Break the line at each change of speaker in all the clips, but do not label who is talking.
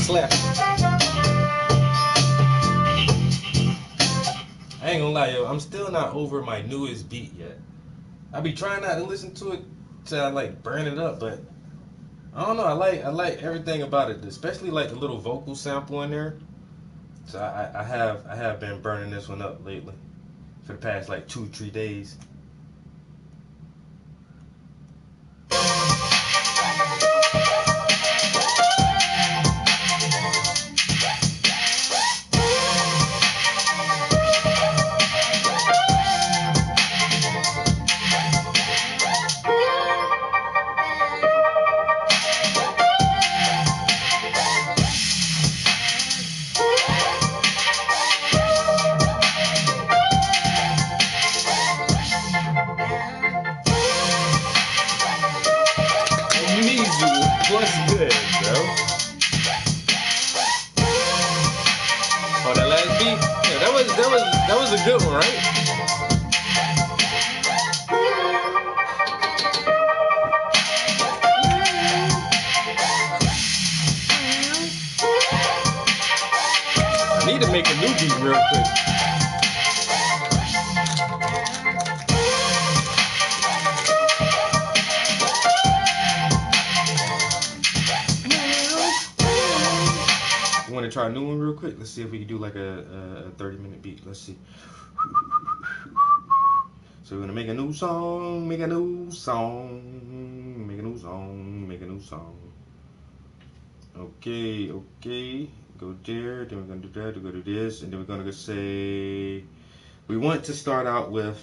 slap. I ain't gonna lie, yo. I'm still not over my newest beat yet. I be trying not to listen to it till I like burn it up, but I don't know. I like everything about it, especially like the little vocal sample in there. So I have been burning this one up lately for the past like 2 3 days. Mizu, what's good, bro? Oh, that last beat, yeah, that was a good one, right? I need to make a new beat real quick. You want to try a new one real quick? Let's see if we can do like a 30-minute beat. Let's see. So we're gonna make a new song, make a new song, make a new song, make a new song. Okay, okay. Go there, then we're gonna do that, go to this, and then we're gonna say we want to start out with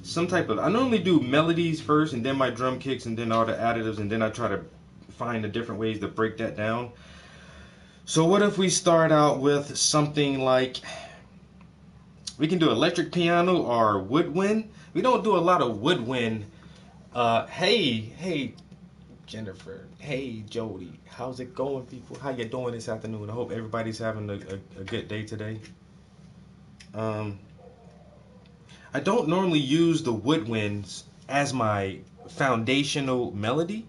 some type of, I normally do melodies first and then my drum kicks and then all the additives, and then I try to find the different ways to break that down. So what if we start out with something like, we can do electric piano or woodwind. We don't do a lot of woodwind. Hey, Jennifer. Hey, Jody. How's it going, people? How you doing this afternoon? I hope everybody's having a good day today. I don't normally use the woodwinds as my foundational melody.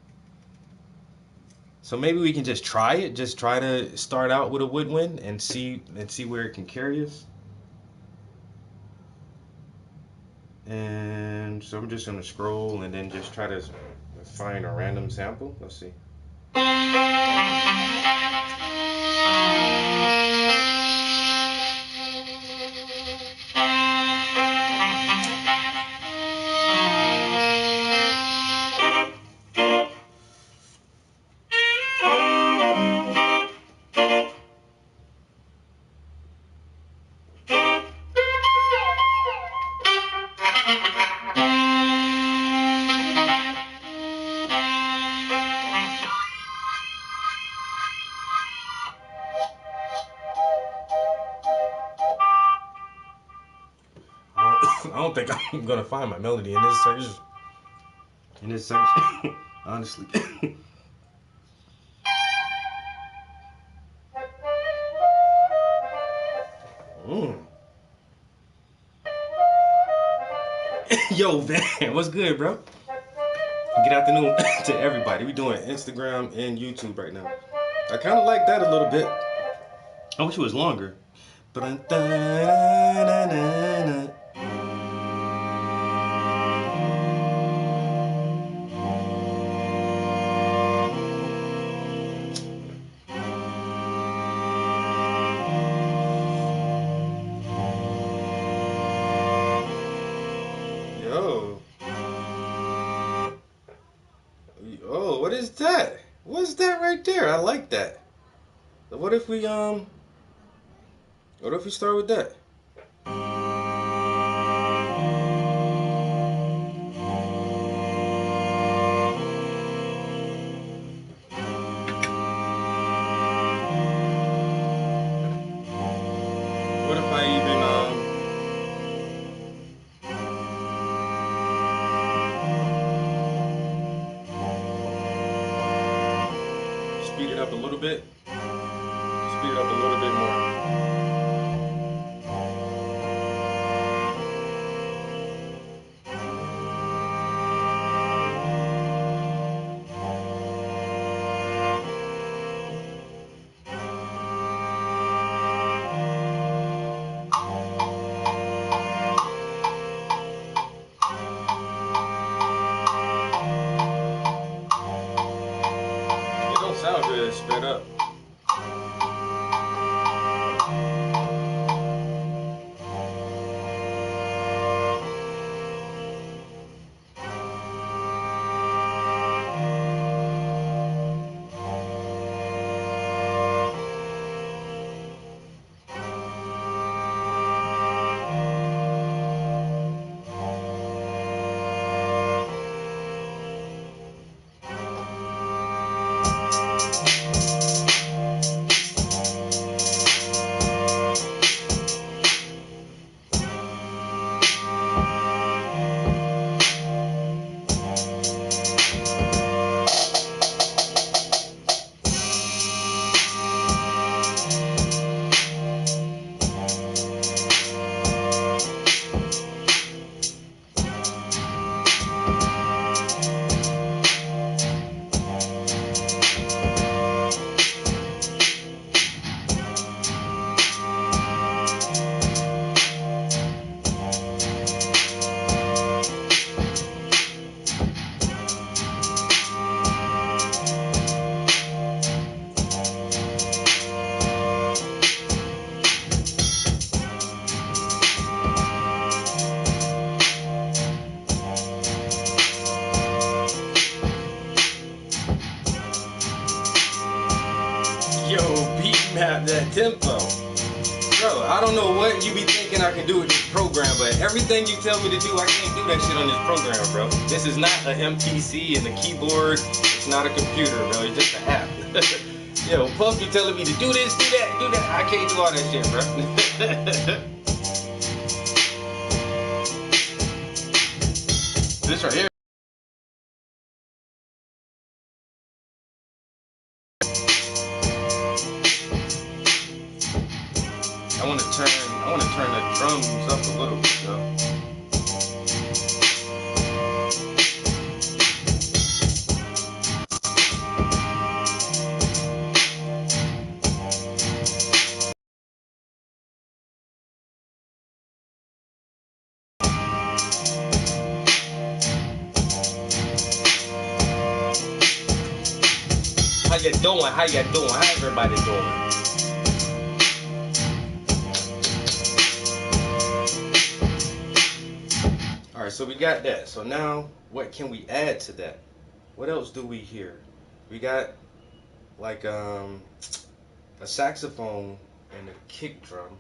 So maybe we can just try it. Just try to start out with a woodwind and see where it can carry us. And so I'm just gonna scroll and then just try to find a random sample. Let's see. I don't think I'm gonna find my melody in this section. Honestly. Mm. Yo, Van, what's good, bro? Good afternoon to everybody. We doing Instagram and YouTube right now. I kind of like that a little bit. I wish it was longer. Yo. Oh, what is that? What's that right there? I like that. What if we start with that? What if I even speed it up a little bit? Speed it up a little bit more. Yo, beat map that tempo. Bro, I don't know what you be thinking I can do with this program, but everything you tell me to do, I can't do that shit on this program, bro. This is not a MPC and a keyboard. It's not a computer, bro. It's just an app. Yo, Puff be telling me to do this, do that, do that. I can't do all that shit, bro. This right here. I want to turn the drums up a little bit, though. How you doing? How you doing? How everybody doing? Alright, so we got that. So now, what can we add to that? What else do we hear? We got, like, a saxophone and a kick drum.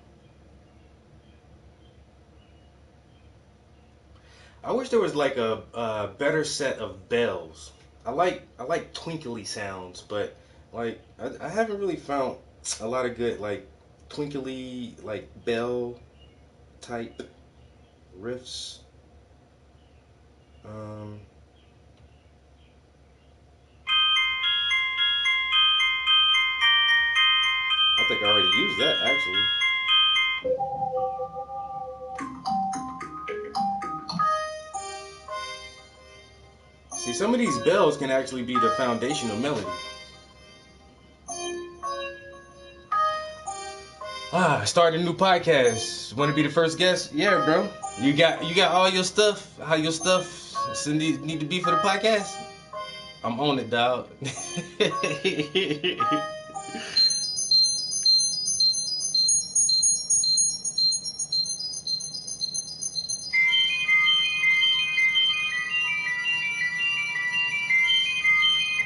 I wish there was, like, a better set of bells. I like twinkly sounds, but, like, I haven't really found a lot of good, like, twinkly, like, bell type riffs. I think I already used that, actually. See, some of these bells can actually be the foundational melody. Start a new podcast. Want to be the first guest? Yeah, bro. You got all your stuff. How your stuff need to be for the podcast? I'm on it, dog.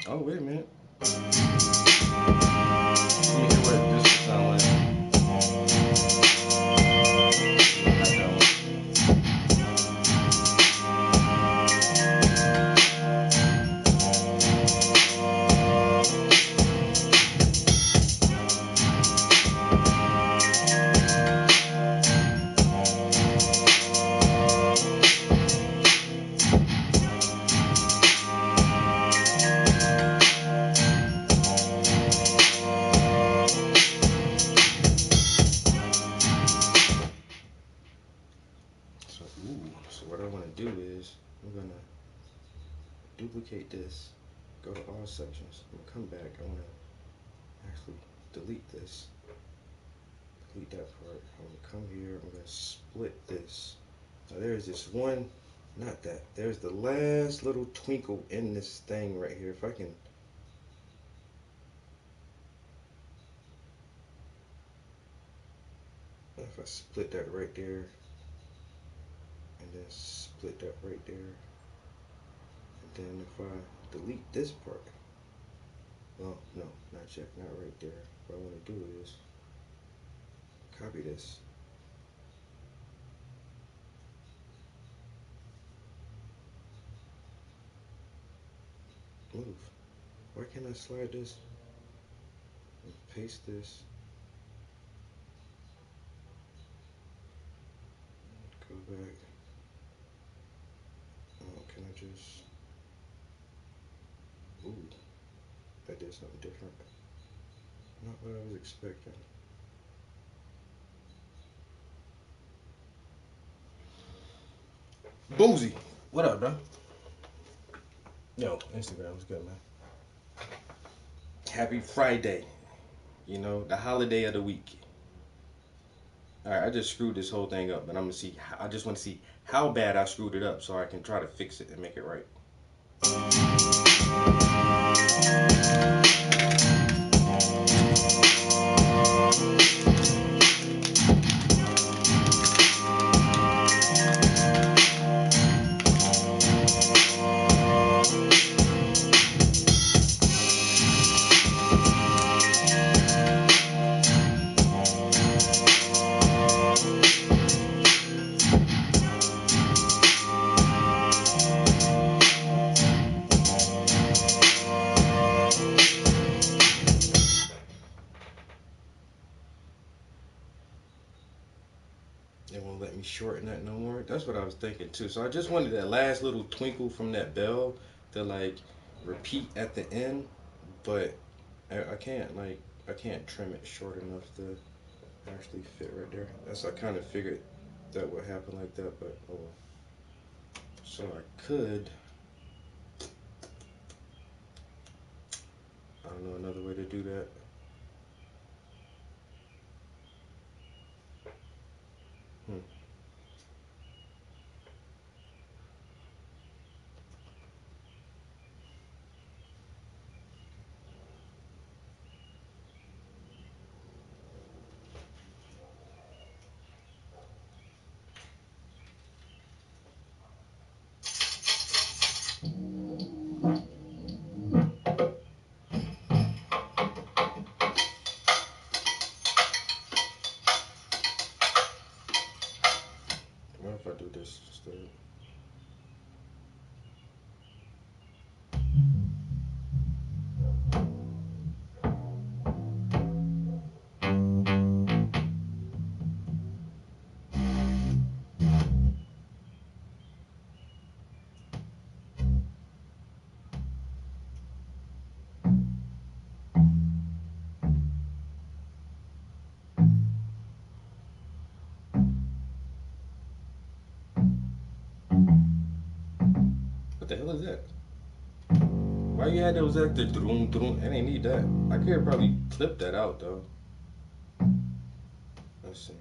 Oh, wait a minute. Let me hear what this would sound like. So what I want to do is I'm gonna duplicate this, go to all sections, I'm gonna come back. I want to actually delete this, delete that part. I'm gonna come here. I'm gonna split this. So there's this one, not that. There's the last little twinkle in this thing right here. If I can. If I split that right there, and then split that right there, and then if I delete this part, well, no, not yet, not right there. What I want to do is copy this. Move. Why can't I slide this? And paste this. Go back. Oh, can I just? Ooh, that did something different. Not what I was expecting. Boozy, what up, bro? Yo, Instagram was good, man. Happy Friday. You know, the holiday of the week. Alright, I just screwed this whole thing up, but I'm gonna see. I just want to see how bad I screwed it up so I can try to fix it and make it right. It won't let me shorten that no more. That's what I was thinking too. So I just wanted that last little twinkle from that bell to like repeat at the end, but I can't I can't trim it short enough to actually fit right there. That's I kind of figured that would happen like that, but oh well. So I could, I don't know another way to do that. Hmm. What if I do this instead? What the hell is that? Why you had those at the drum drum? I didn't need that. I could probably clip that out though. Let's see.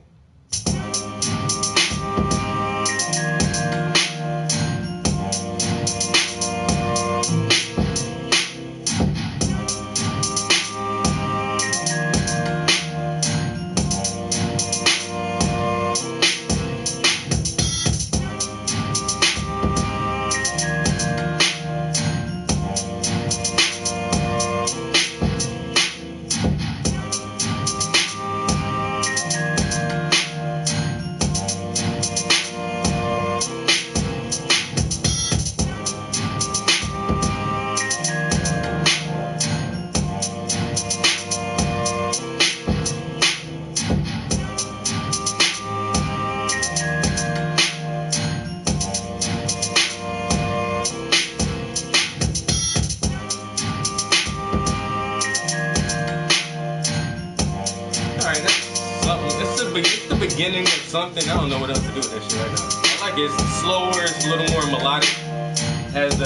Alright, that's something. It's the beginning of something. I don't know what else to do with that shit right now. I like it. It's slower. It's a little more melodic. Has the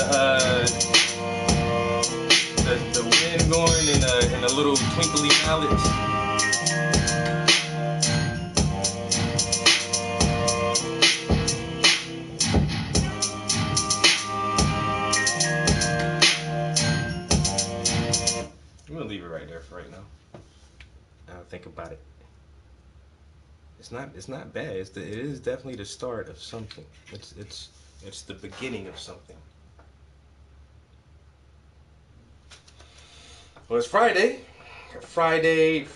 wind going and a little twinkly mallet. I'm gonna leave it right there for right now. I'll think about it. It's not bad. It is definitely the start of something. It's the beginning of something. Well, it's Friday. Friday.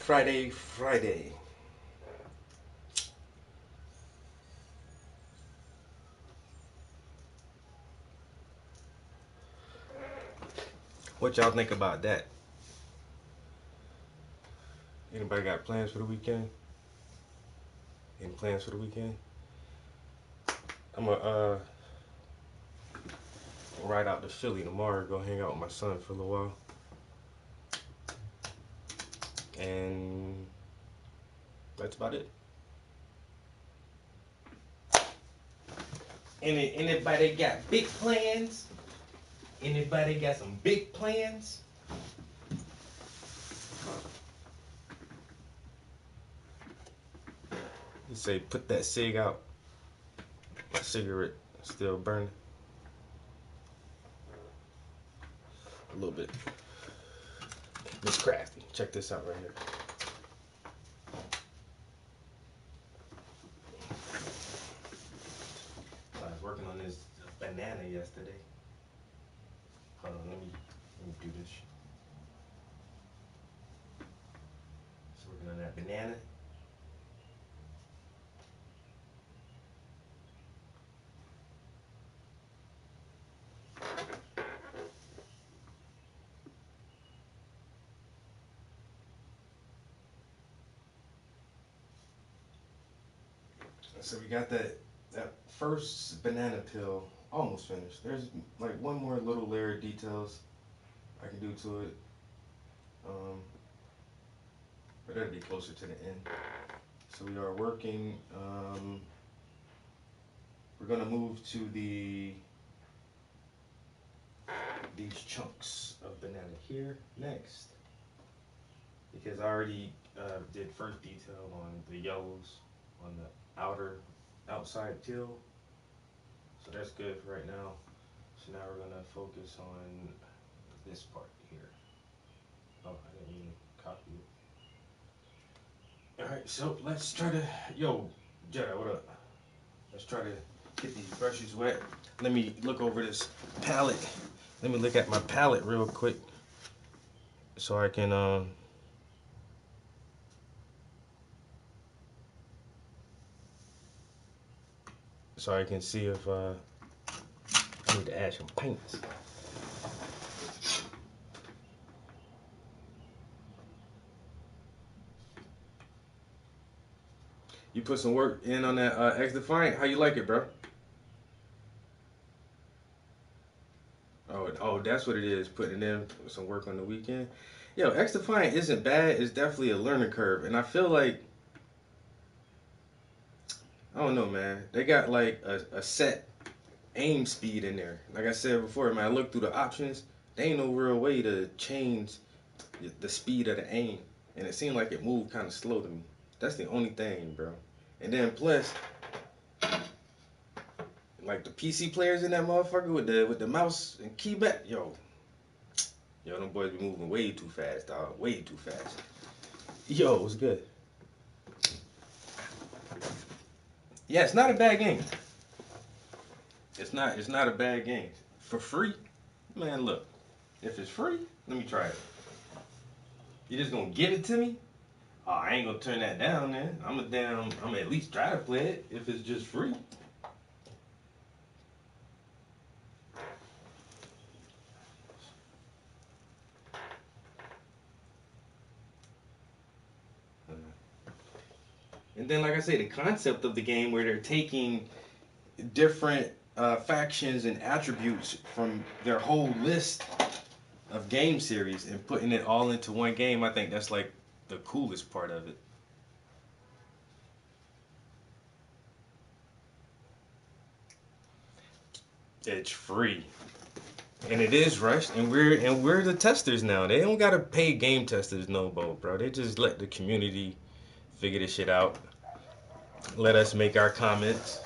What y'all think about that? Anybody got plans for the weekend? Any plans for the weekend? I'm gonna ride out to Philly tomorrow, go hang out with my son for a little while. And that's about it. Anybody got big plans? Anybody got some big plans? You say put that cig out. My cigarette still burning. A little bit. Miss Crafty, check this out right here. I was working on this banana yesterday. Hold on, let me do this. Just working on that banana. So we got that first banana peel almost finished. There's like one more little layer of details I can do to it. Um, but that'll be closer to the end. So we are working. We're gonna move to these chunks of banana here next because I already did first detail on the yellows on the outside peel. So that's good for right now. So now we're gonna focus on this part here. Oh, I didn't even copy it. Alright, so let's try to, yo, Jedi, what up? Let's try to get these brushes wet. Let me look over this palette. Let me look at my palette real quick so I can, see if I need to add some paints. You put some work in on that X-Defiant. How you like it, bro? Oh, that's what it is. Putting in some work on the weekend. Yo, X-Defiant isn't bad. It's definitely a learning curve, and I feel like I don't know, man. They got like a set aim speed in there. Like I said before, man, I looked through the options. There ain't no real way to change the speed of the aim, and it seemed like it moved kind of slow to me. That's the only thing, bro. And then plus, like the PC players in that motherfucker with the mouse and keypad, yo, them boys be moving way too fast, dog. Way too fast. Yo, what's good? Yeah, it's not a bad game. It's not a bad game. For free, man. Look, if it's free, let me try it. You just gonna give it to me? Oh, I ain't gonna turn that down, man. I'm at least try to play it if it's just free. And then, like I say, the concept of the game where they're taking different factions and attributes from their whole list of game series and putting it all into one game, I think that's like the coolest part of it. It's free. And it is rushed, and we're the testers now. They don't gotta pay game testers no more, bro. They just let the community figure this shit out. Let us make our comments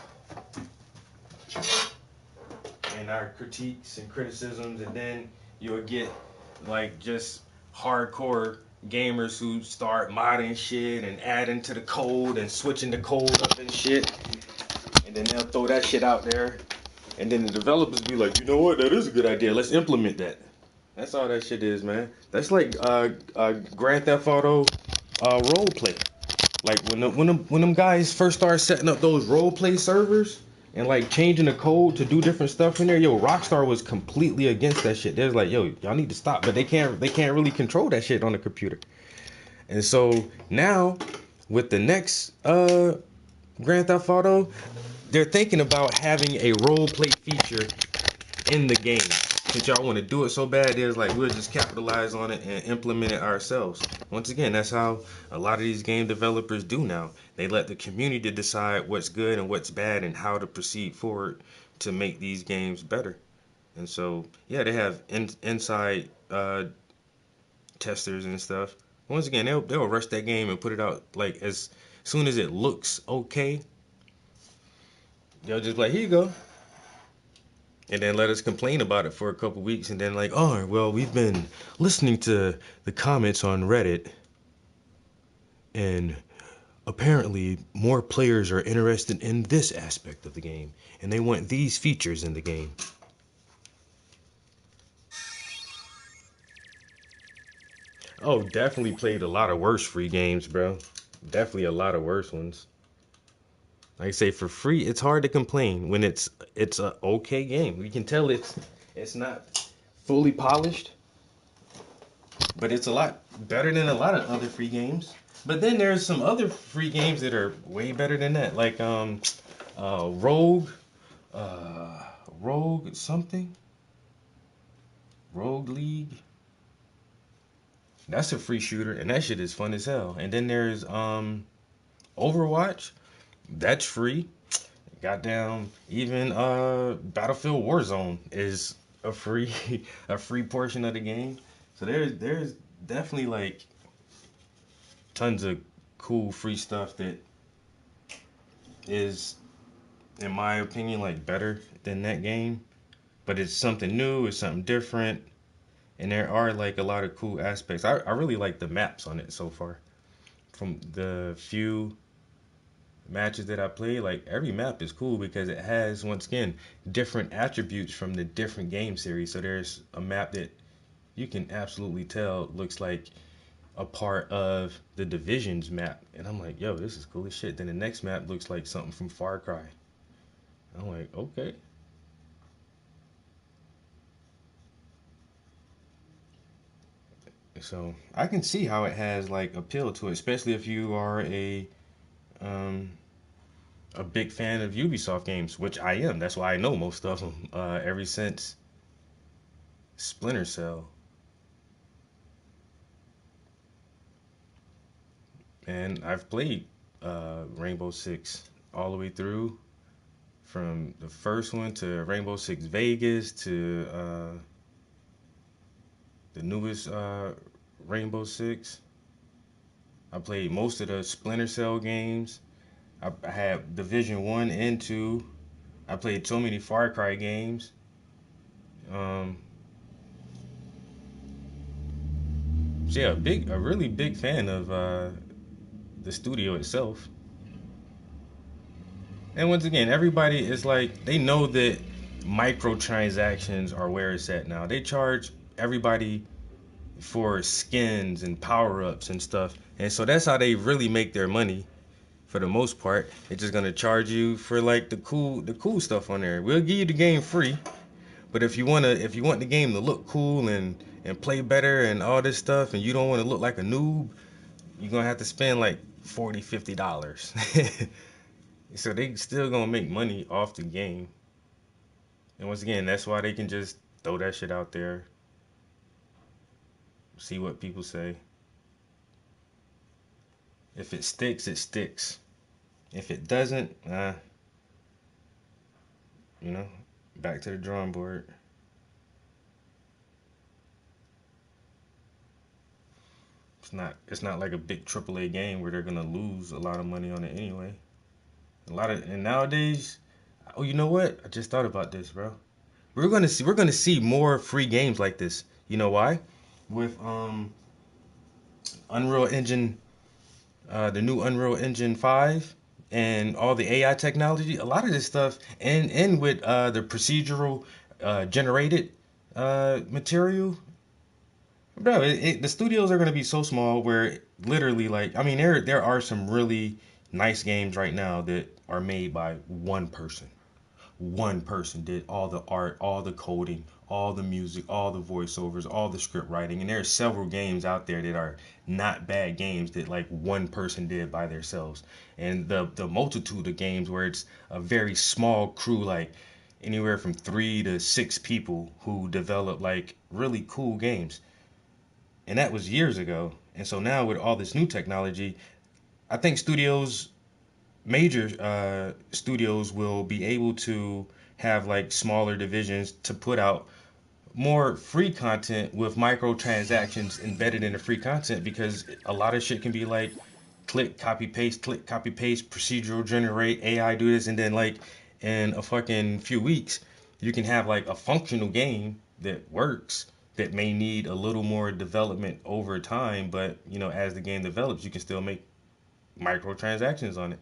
and our critiques and criticisms, and then you'll get like just hardcore gamers who start modding shit and adding to the code and switching the code up and shit, and then they'll throw that shit out there, and then the developers be like, you know what, that is a good idea. Let's implement that. That's all that shit is, man. That's like Grand Theft Auto role play. Like when them guys first started setting up those role play servers and like changing the code to do different stuff in there, yo, Rockstar was completely against that shit. They're like, yo, y'all need to stop, but they can't really control that shit on the computer. And so now with the next Grand Theft Auto, they're thinking about having a role play feature in the game. Since y'all want to do it so bad, there's like we'll just capitalize on it and implement it ourselves. Once again, that's how a lot of these game developers do now. They let the community decide what's good and what's bad and how to proceed forward to make these games better. And so, yeah, they have inside testers and stuff. Once again, they'll rush that game and put it out like as soon as it looks okay. They'll just be like, here you go. And then let us complain about it for a couple weeks, and then like, oh, well, we've been listening to the comments on Reddit, and apparently more players are interested in this aspect of the game, and they want these features in the game. Oh, definitely played a lot of worse free games, bro. Definitely a lot of worse ones. Like I say, for free, it's hard to complain when it's a okay game. We can tell it's not fully polished, but it's a lot better than a lot of other free games. But then there's some other free games that are way better than that, like Rogue, uh, Rogue something, Rogue League. That's a free shooter, and that shit is fun as hell. And then there's Overwatch. That's free. Goddamn, even Battlefield Warzone is a free a free portion of the game. So there's definitely like tons of cool free stuff that is, in my opinion, like better than that game. But it's something new, it's something different, and there are like a lot of cool aspects. I really like the maps on it so far. From the few matches that I play, like every map is cool because it has, once again, different attributes from the different game series. So there's a map that you can absolutely tell looks like a part of the Divisions map, and I'm like, yo, this is cool as shit. Then the next map looks like something from Far Cry. I'm like, okay. So I can see how it has like appeal to it, especially if you are um, a big fan of Ubisoft games, which I am. That's why I know most of them. Ever since Splinter Cell, and I've played Rainbow Six all the way through, from the first one to Rainbow Six Vegas to the newest Rainbow Six. I played most of the Splinter Cell games. I had Division One and Two. I played so many Far Cry games. Um, so yeah, a really big fan of the studio itself. And once again, everybody is like, they know that microtransactions are where it's at now. They charge everybody for skins and power ups and stuff, and so that's how they really make their money. For the most part, they're just gonna charge you for like the cool stuff on there. We'll give you the game free, but if you want the game to look cool and play better and all this stuff, and you don't want to look like a noob, you're gonna have to spend like $40-$50. So they still gonna make money off the game. And once again, that's why they can just throw that shit out there, see what people say. If it sticks, it sticks. If it doesn't, you know, back to the drawing board. It's not like a big AAA game where they're gonna lose a lot of money on it anyway. And nowadays, oh, you know what? I just thought about this, bro. We're gonna see more free games like this. You know why? With Unreal Engine, the new Unreal Engine 5 and all the AI technology, a lot of this stuff, and with the procedural generated material, bro. The studios are gonna be so small where literally, like, I mean, there are some really nice games right now that are made by one person did all the art, all the coding, all the music, all the voiceovers, all the script writing. And there are several games out there that are not bad games that like one person did by themselves. And the multitude of games where it's a very small crew, like anywhere from 3 to 6 people who develop like really cool games. And that was years ago. And so now with all this new technology, I think major studios will be able to have like smaller divisions to put out more free content with microtransactions embedded in the free content, because a lot of shit can be like click copy paste, procedural generate, AI do this, and then like in a fucking few weeks you can have like a functional game that works, that may need a little more development over time, but you know, as the game develops you can still make microtransactions on it.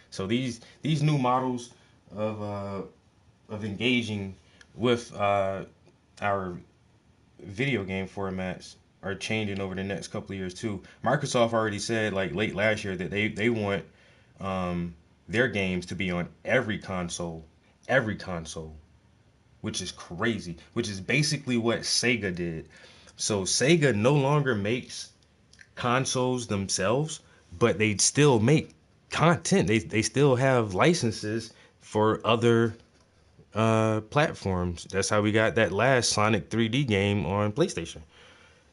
So these new models of engaging with our video game formats are changing over the next couple of years too. Microsoft already said like late last year that they want their games to be on every console, which is crazy. Which is basically what Sega did. So Sega no longer makes consoles themselves, but they still make content. They still have licenses for other platforms. That's how we got that last Sonic 3D game on PlayStation.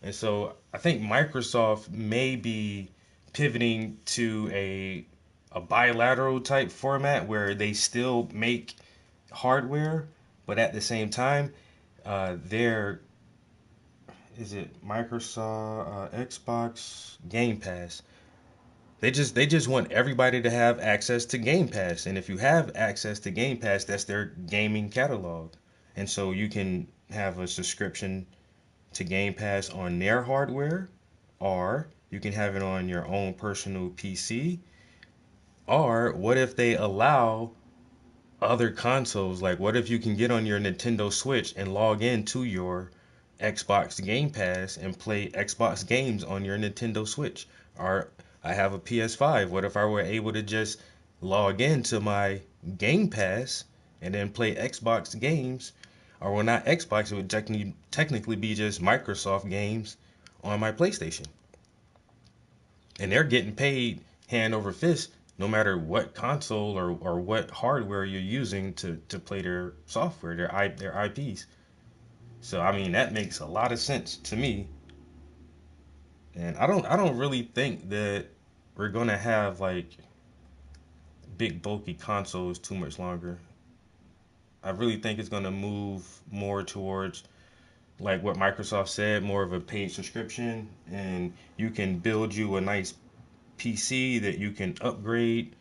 And so I think Microsoft may be pivoting to a bilateral type format where they still make hardware, but at the same time, they're is it Microsoft Xbox Game Pass? They just want everybody to have access to Game Pass, and if you have access to Game Pass, that's their gaming catalog, and so you can have a subscription to Game Pass on their hardware, or you can have it on your own personal PC. Or what if they allow other consoles? Like, what if you can get on your Nintendo Switch and log into your Xbox Game Pass and play Xbox games on your Nintendo Switch? Or I have a PS5. What if I were able to just log into my Game Pass and then play Xbox games? Or well, not Xbox, it would technically be just Microsoft games on my PlayStation. And they're getting paid hand over fist no matter what console or what hardware you're using to play their software, their IPs. So I mean that makes a lot of sense to me. And I don't really think that we're gonna have like big bulky consoles too much longer. I really think it's gonna move more towards like what Microsoft said, more of a paid subscription, and you can build you a nice PC that you can upgrade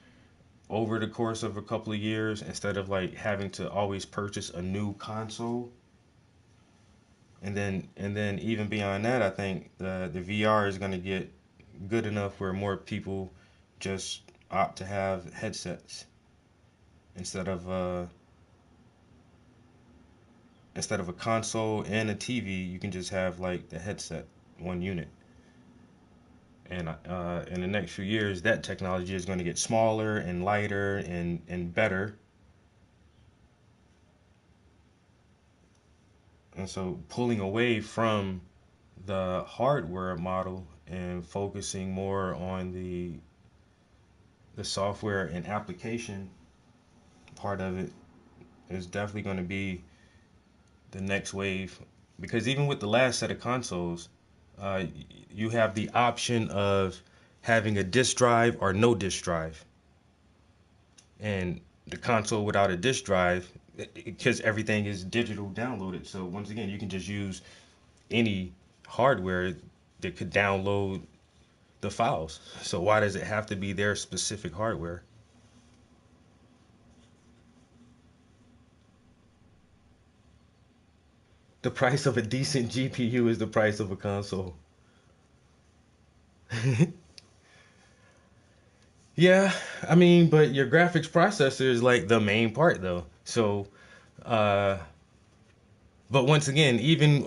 over the course of a couple of years instead of like having to always purchase a new console. And then even beyond that, I think the VR is going to get good enough where more people just opt to have headsets instead of instead of a console and a TV. You can just have like the headset, one unit. And in the next few years, that technology is going to get smaller and lighter and better. And so pulling away from the hardware model and focusing more on the software and application part of it is definitely going to be the next wave. Because even with the last set of consoles, uh, you have the option of having a disk drive or no disk drive. And the console without a disk drive, because everything is digital downloaded. So once again, you can just use any hardware that could download the files. So why does it have to be their specific hardware? The price of a decent GPU is the price of a console. Yeah, I mean, but your graphics processor is like the main part though. So, uh, but once again, even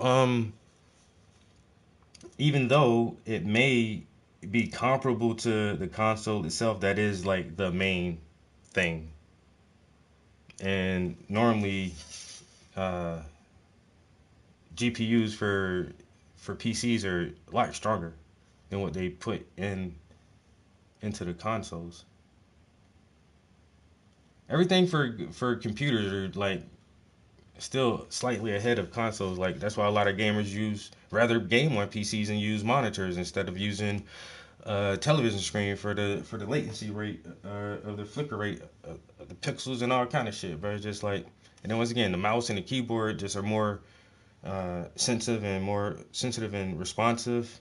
though it may be comparable to the console itself, that is like the main thing. And normally, uh, GPUs for PCs are a lot stronger than what they put into the consoles. Everything for computers are like still slightly ahead of consoles. Like that's why a lot of gamers use rather game on PCs and use monitors instead of using television screen for the latency rate of the flicker rate of the pixels and all kind of shit. But it's just like, and then once again, the mouse and the keyboard just are more sensitive and responsive.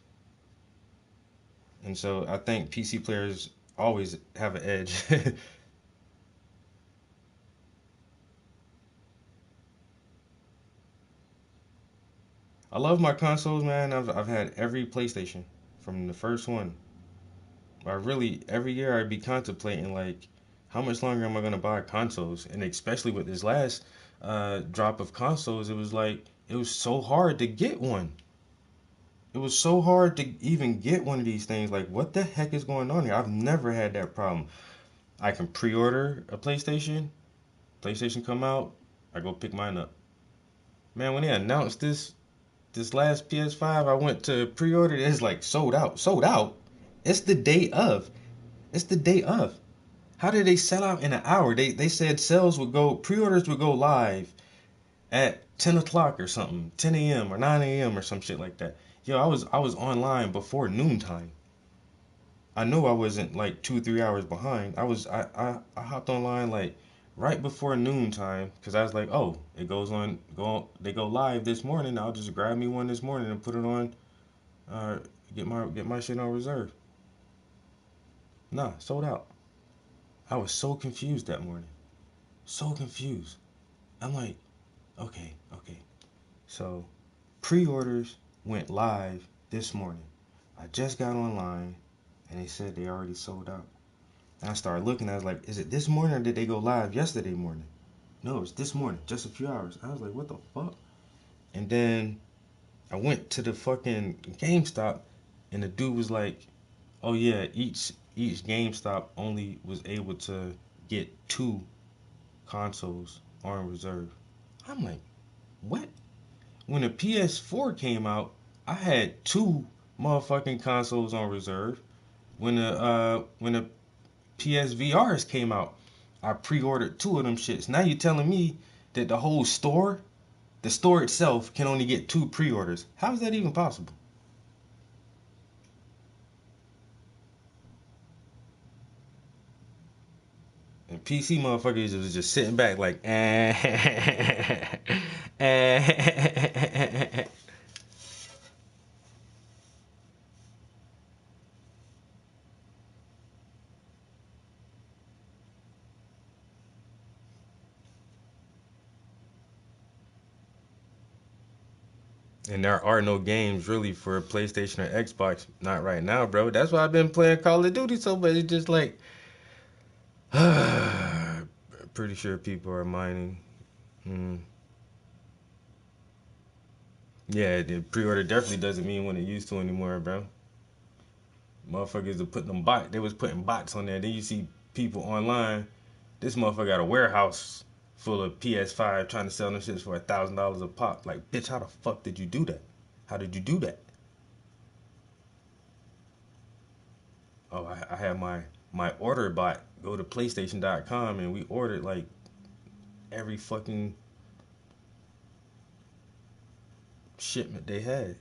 And so I think PC players always have an edge. I love my consoles, man. I've had every PlayStation from the first one. I really every year I'd be contemplating like how much longer am I gonna buy consoles, and especially with this last drop of consoles, it was like it was so hard to get one. It was so hard to even get one of these things. Like, what the heck is going on here? I've never had that problem. I can pre-order a PlayStation. PlayStation come out, I go pick mine up. Man, when they announced this last PS5, I went to pre-order. It's like sold out, sold out. It's the day of. It's the day of. How did they sell out in an hour? They said pre-orders would go live at 10 o'clock or something, 10 a.m. or 9 a.m. or some shit like that. Yo, I was online before noontime. I knew I wasn't like 2 or 3 hours behind. I hopped online like right before noontime because I was like, oh, they go live this morning. I'll just grab me one this morning and put it on. Uh, get my shit on reserve. Nah, sold out. I was so confused that morning. So confused. I'm like, okay, okay. So pre-orders went live this morning. I just got online and they said they already sold out. And I started looking, I was like, is it this morning or did they go live yesterday morning? No, it's this morning, just a few hours. I was like, what the fuck? And then I went to the fucking GameStop and the dude was like, oh yeah, each GameStop only was able to get 2 consoles on reserve. I'm like, what? When the PS4 came out, I had 2 motherfucking consoles on reserve. When the PSVRs came out, I pre-ordered 2 of them shits. Now you telling me that the store itself can only get 2 pre-orders. How is that even possible? And PC motherfuckers was just sitting back like, eh. And there are no games really for PlayStation or Xbox. Not right now, bro. That's why I've been playing Call of Duty so much. It's just like, pretty sure people are mining. Mm. Yeah, the pre-order definitely doesn't mean what it used to anymore, bro. Motherfuckers are putting they was putting bots on there. Then you see people online. This motherfucker got a warehouse full of PS5 trying to sell them shits for $1,000 a pop. Like, bitch, how the fuck did you do that? How did you do that? Oh, I had my order bot go to PlayStation.com and we ordered like every fucking shipment they had.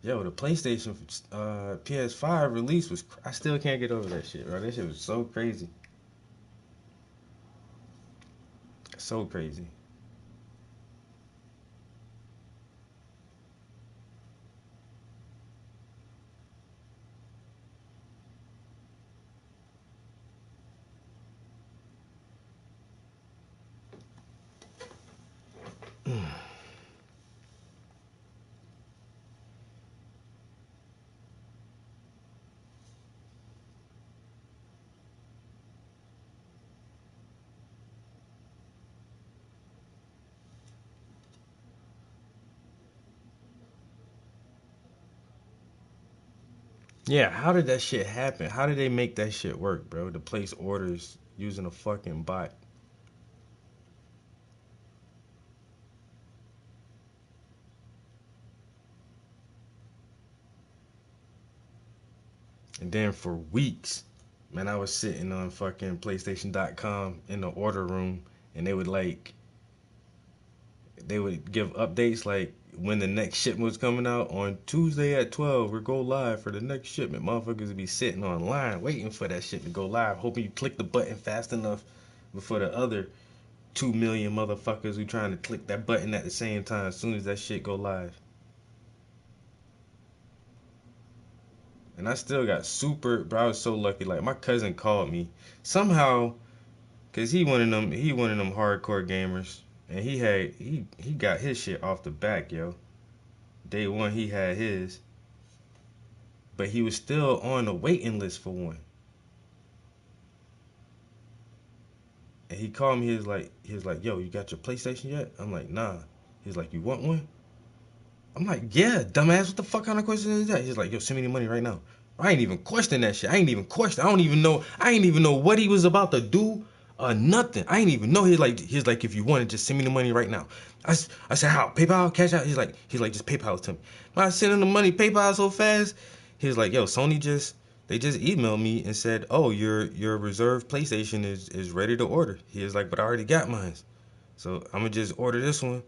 Yo, the PlayStation PS5 release was. I still can't get over that shit, bro. That shit was so crazy. So crazy. Yeah, how did that shit happen? How did they make that shit work, bro? To place orders using a fucking bot. And then for weeks, man, I was sitting on fucking PlayStation.com in the order room and they would give updates like when the next shipment was coming out on Tuesday at 12, we go live for the next shipment. Motherfuckers would be sitting online waiting for that shit to go live, hoping you click the button fast enough before the other 2 million motherfuckers who trying to click that button at the same time as soon as that shit go live. And I still got super, bro. I was so lucky. Like my cousin called me somehow, cause he one of them hardcore gamers, and he got his shit off the back, yo. Day one he had his, but he was still on the waiting list for one. And he called me. He was like, yo, you got your PlayStation yet? I'm like, nah. He's like, you want one? I'm like, yeah, dumbass. What the fuck kind of question is that? He's like, yo, send me the money right now. I ain't even question that shit. I ain't even question. I don't even know. I ain't even know what he was about to do. Nothing. I ain't even know. He's like, if you want it, just send me the money right now. I said, how? PayPal, Cash Out. He's like, just PayPal it to me. I sent him the money, PayPal so fast. He's like, yo, Sony just They just emailed me and said, "Oh, your reserved PlayStation is ready to order." He was like, "But I already got mine, so I'm gonna just order this one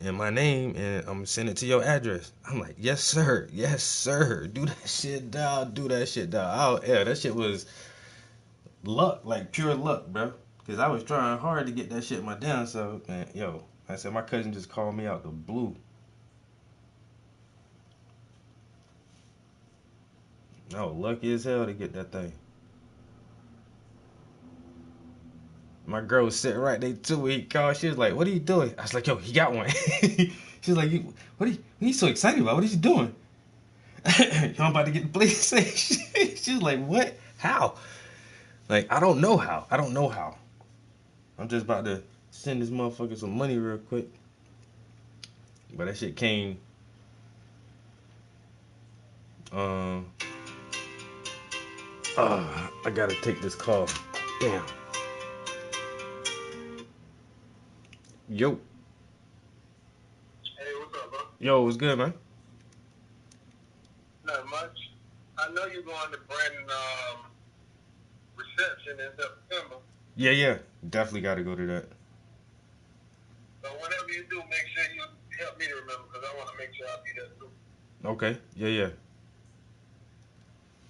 in my name and I'm gonna send it to your address." I'm like, "Yes, sir. Yes, sir. Do that shit, dog. Do that shit, dog." Oh, yeah, that shit was luck, like pure luck, bro. Cause I was trying hard to get that shit my damn self, man. Yo, I said my cousin just called me out the blue. I was lucky as hell to get that thing. My girl was sitting right there too. He called. She was like, "What are you doing?" I was like, "Yo, he got one." She was like, "What are you so excited about? What are you doing?" I'm about to get the PlayStation. She was like, "What? How?" Like, I don't know how. I don't know how. I'm just about to send this motherfucker some money real quick. But that shit came. Um. I gotta take this call. Damn. Yo.
Hey, what's up, bro?
Yo, what's good, man?
Not much. I know you're going to Brandon reception in September.
Yeah. Definitely gotta go to that.
So whenever you do, make sure you help me to remember because I want to make sure I'll be there too.
Okay. Yeah.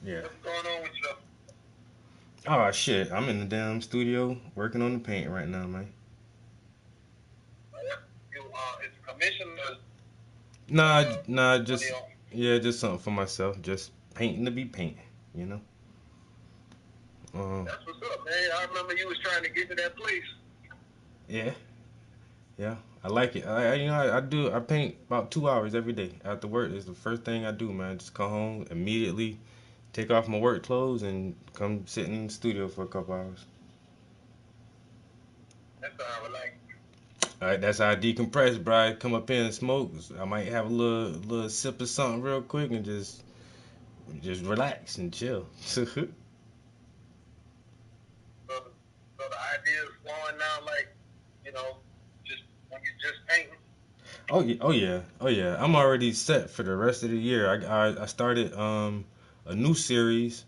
Yeah.
What's going on with you?
Oh shit, I'm in the damn studio working on the paint right now, man.
You it's a commission or
Nah,
money
just
off?
yeah, just something for myself. Just painting to be painting, you know. Um,
That's what's up, man. I remember you was trying to get to that place.
yeah, yeah, I like it. I do. I paint about 2 hours every day after work. Is the first thing I do, man. Just come home immediately, take off my work clothes, and come sit in the studio for a couple hours.
That's how I would like.
All right, that's how I decompress, bro. I come up here and smoke. I might have a little sip of something real quick and just relax and chill.
So the idea is flowing now, like you know, just when you just painting.
Oh yeah. I'm already set for the rest of the year. I started a new series,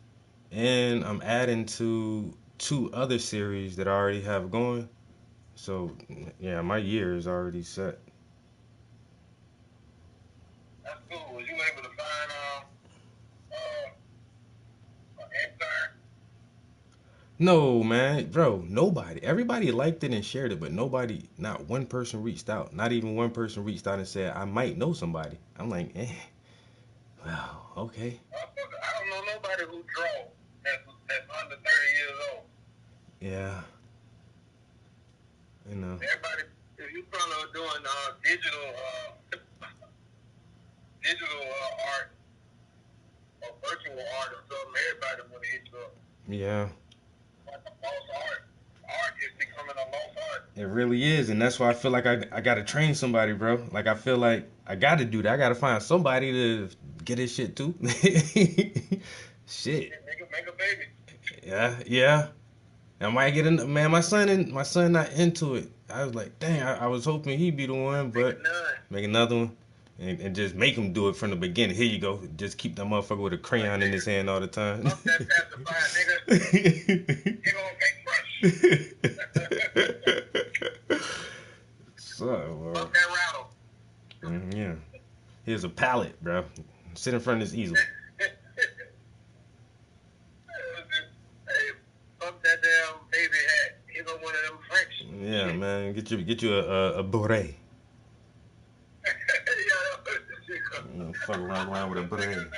and I'm adding to two other series that I already have going. So yeah, my year is already set.
That's cool. Was you able to find an intern?
No, man, bro, nobody. Everybody liked it and shared it, but nobody, not one person reached out. Not even one person reached out and said, "I might know somebody." I'm like, well, okay.
I don't know nobody who drove that's under 30 years old.
Yeah, you know.
Everybody, if you probably are doing digital art or virtual art or something, everybody want to hit you up.
Yeah.
Like a lost art. Art is becoming a lost art.
It really is, and that's why I feel like I gotta train somebody, bro. Like I feel like I gotta do that. I gotta find somebody to get this shit too. Shit.
Make a baby.
Yeah. I might get in. Man, my son not into it. I was like, dang. I was hoping he'd be the one,
Make
but
a none.
make another one and just make him do it from the beginning. Here you go. Just keep that motherfucker with a
Like,
crayon in his
nigga,
hand all the time.
fuck that pacifier, nigga. You gonna make fresh.
So,
Fuck that rattle.
yeah. Here's a palette, bro. Sit in front of this easel.
Hey, fuck that damn baby hat. Here go one of them French.
Yeah, man. Get you a beret. You know, fuck around with a beret.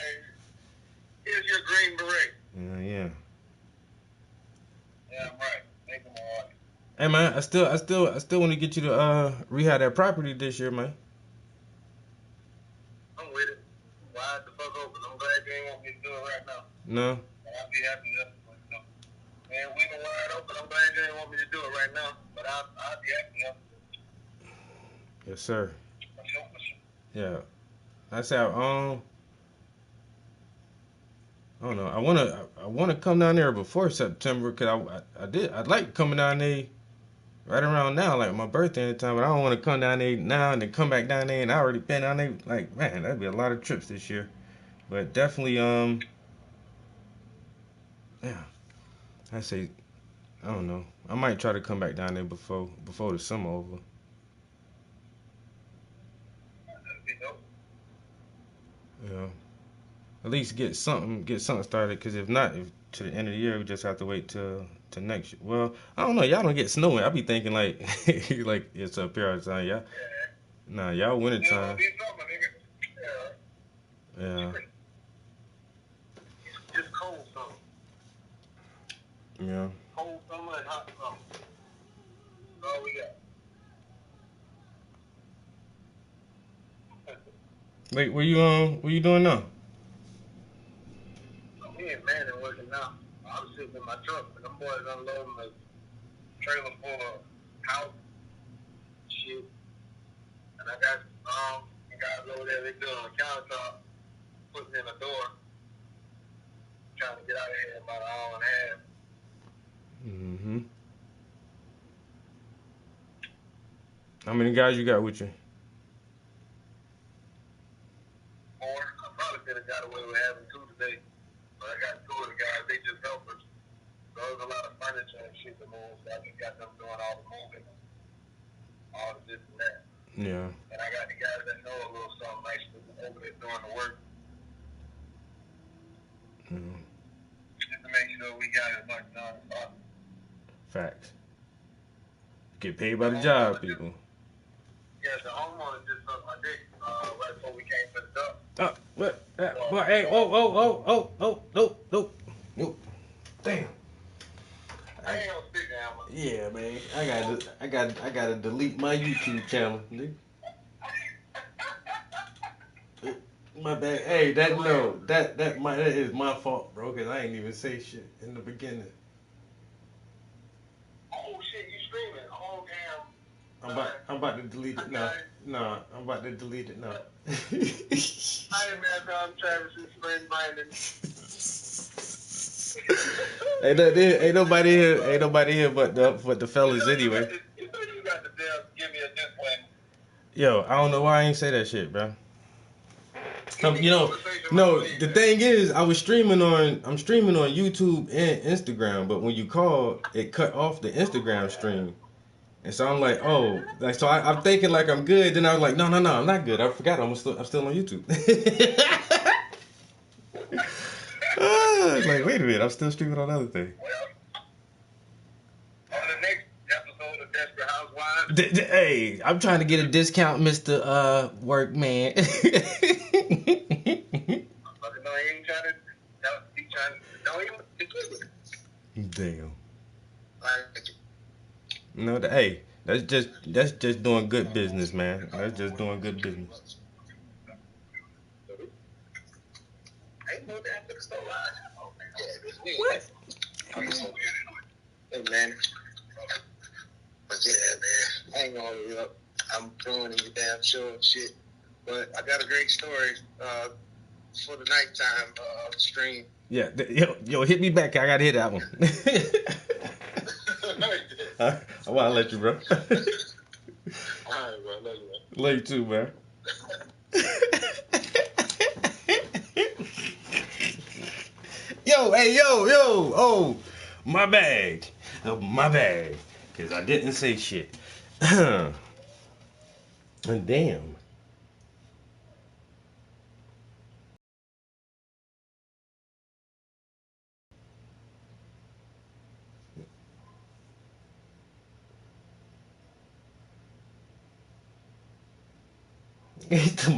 Here's your green beret.
Yeah.
Yeah, I'm right. Make them all.
Hey man, I still want to get you to rehab that property this year, man.
I'm with it. Wide the fuck open. I'm glad you ain't want me to do it right now.
No.
I'll be happy to. Man, we been wide open. I'm glad you ain't want me to do it right now. But I'll be happy to.
Yes, sir.
For sure.
Yeah. I said I don't know. I wanna come down there before September because I'd like coming down there right around now, like my birthday and time, but I don't want to come down there now and then come back down there and I already been down there. Like man, that'd be a lot of trips this year. But definitely Yeah. I say, I don't know. I might try to come back down there before the summer over.
That'd be dope.
Yeah. At least get something started. Cause if not, if to the end of the year, we just have to wait till next year. Well, I don't know. Y'all don't get snow. I be thinking like like it's a period of time. Yeah. Nah, y'all winter
Still gonna
time.
be summer, nigga. Yeah.
Yeah.
It's just cold summer.
Yeah.
Cold summer and hot summer. That's all we got.
Wait, where you doing now?
Me and Manning working now. I was sitting in my truck, and them boys unloading the trailer full of house shit. And I got guys over there, they doing a countertop, putting in a door, trying to get out of here in about an hour and a half.
Mm-hmm. How many guys you got with you?
Or I probably could have got away with having two today. But I got two of the guys, they just helpers. So there's a lot of furniture and shit to move, so I just got them doing all the moving, all the this and that.
Yeah.
And I got the guys that know a little something actually over there doing the work.
Mm-hmm.
Just to make sure we got as much done as possible.
Facts. Get paid by the job, people.
Yeah, the homeowner just sucked my dick right before we came to the duck.
Oh, what? Boy, hey, nope. Damn.
I ain't gonna speak down, but
Yeah, man. I gotta delete my YouTube channel, nigga. My bad. Hey, that is my fault, bro. Cause I ain't even say shit in the beginning.
oh shit, you streaming? Oh damn.
I'm about to delete it now. Nah, I'm about to delete it now.
I ain't mad about Travis and Spring Brandon.
Ain't nobody here but the fellas anyway.
You got the deal. Give me a disclaimer.
Yo, I don't know why I ain't say that shit, bro. You know, no. The thing is, I'm streaming on YouTube and Instagram, but when you call, it cut off the Instagram stream, and so I'm like, oh, like so I'm thinking like I'm good. Then I was like, no, I'm not good. I forgot I'm still on YouTube. Like, wait a minute, I'm still streaming on other thing.
Well, on the next episode of Desperate Housewives.
Hey, I'm trying to get a discount, Mr. Workman.
No, he ain't trying to. Don't even.
Damn.
Like,
No, hey, that's just doing good business, man. That's just doing good business.
ain't no damn to the store. What? Hey, man. But yeah, man. I ain't gonna hold you up. I'm doing your damn show and shit. But I got a great story for the nighttime stream.
Yeah, yo, hit me back. I gotta hit that one. I wanna let you, bro.
All right, bro. Love you, man.
Love you too, man. Yo, my bag. Because I didn't say shit. Damn.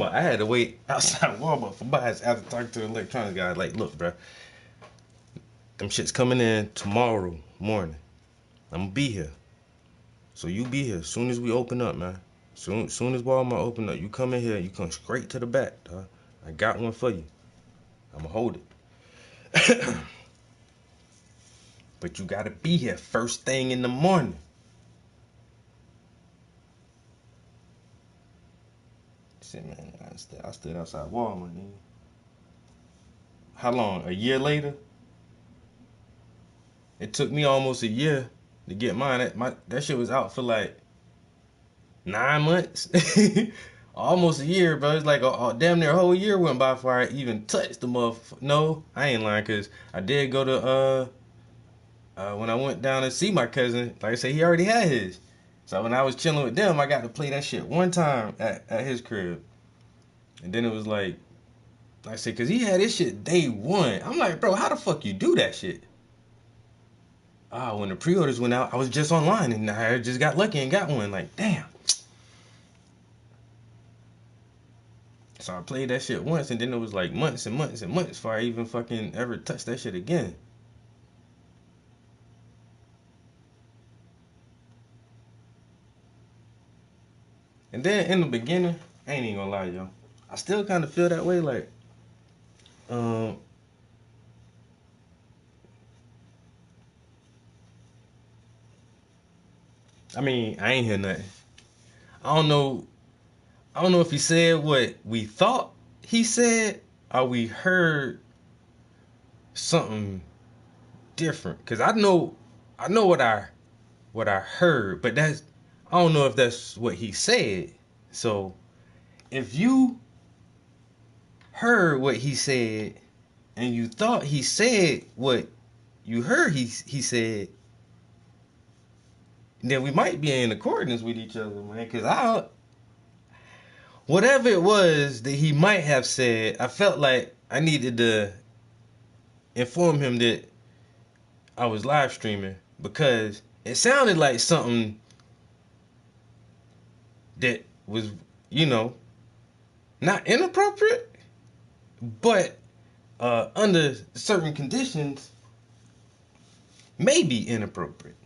I had to wait outside Walmart for buyers after talking to the electronics guy. Like, look, bro, them shit's coming in tomorrow morning. I'm gonna be here, so you be here as soon as we open up, man. Soon as Walmart open up, you come in here. You come straight to the back, dog. I got one for you. I'm gonna hold it, but you gotta be here first thing in the morning. Shit, man, I stood outside Walmart, nigga. How long? A year later? It took me almost a year to get mine. That shit was out for like 9 months. almost a year, bro. It's like damn near a whole year went by before I even touched the motherfucker. No, I ain't lying, cause I did go to when I went down to see my cousin. Like I said, he already had his. So when I was chilling with them, I got to play that shit one time at his crib, and then it was like I said, cause he had his shit day one. I'm like, bro, how the fuck you do that shit? When the pre-orders went out, I was just online and I just got lucky and got one. Like, damn. So I played that shit once, and then it was like months and months and months before I even fucking ever touched that shit again. And then in the beginning, I ain't even gonna lie, yo, I still kind of feel that way. Like, um, I mean, I ain't hear nothing. I don't know. I don't know if he said what we thought he said, or we heard something different. Cause I know what I heard, but I don't know if that's what he said. So if you heard what he said and you thought he said what you heard he said, then we might be in accordance with each other, man. Cause whatever it was that he might have said, I felt like I needed to inform him that I was live streaming because it sounded like something that was, you know, not inappropriate, but under certain conditions, may be inappropriate.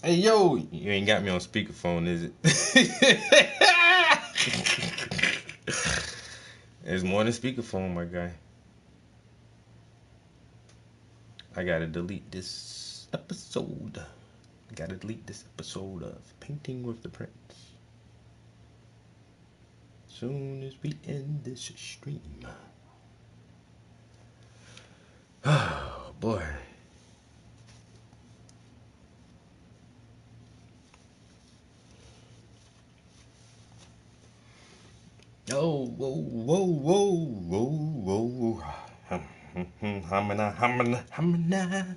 Hey, yo, you ain't got me on speakerphone, is it? There's more than speakerphone, my guy. I gotta delete this episode. I gotta delete this episode of Painting with the Prince. Soon as we end this stream. Oh, boy. Oh, whoa, whoa, whoa, whoa, whoa. Hamana, hamana, hamana.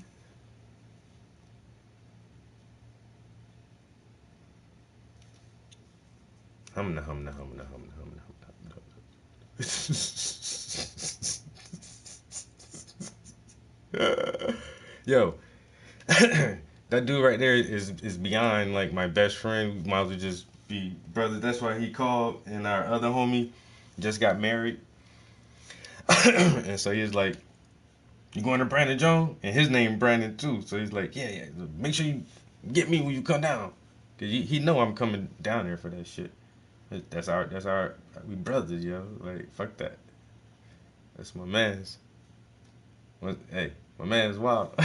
Hamana, hamana, hamana, hamana, hamana, hamana. Yo, that dude right there is beyond like my best friend. We might as well just be brothers. That's why he called, and our other homie just got married. And so he's like, "You going to Brandon Jones?" And his name Brandon too. So he's like, "Yeah, yeah. Make sure you get me when you come down, cause he know I'm coming down there for that shit. That's our we brothers, yo. Like fuck that. That's my man's. Hey, my man's wild."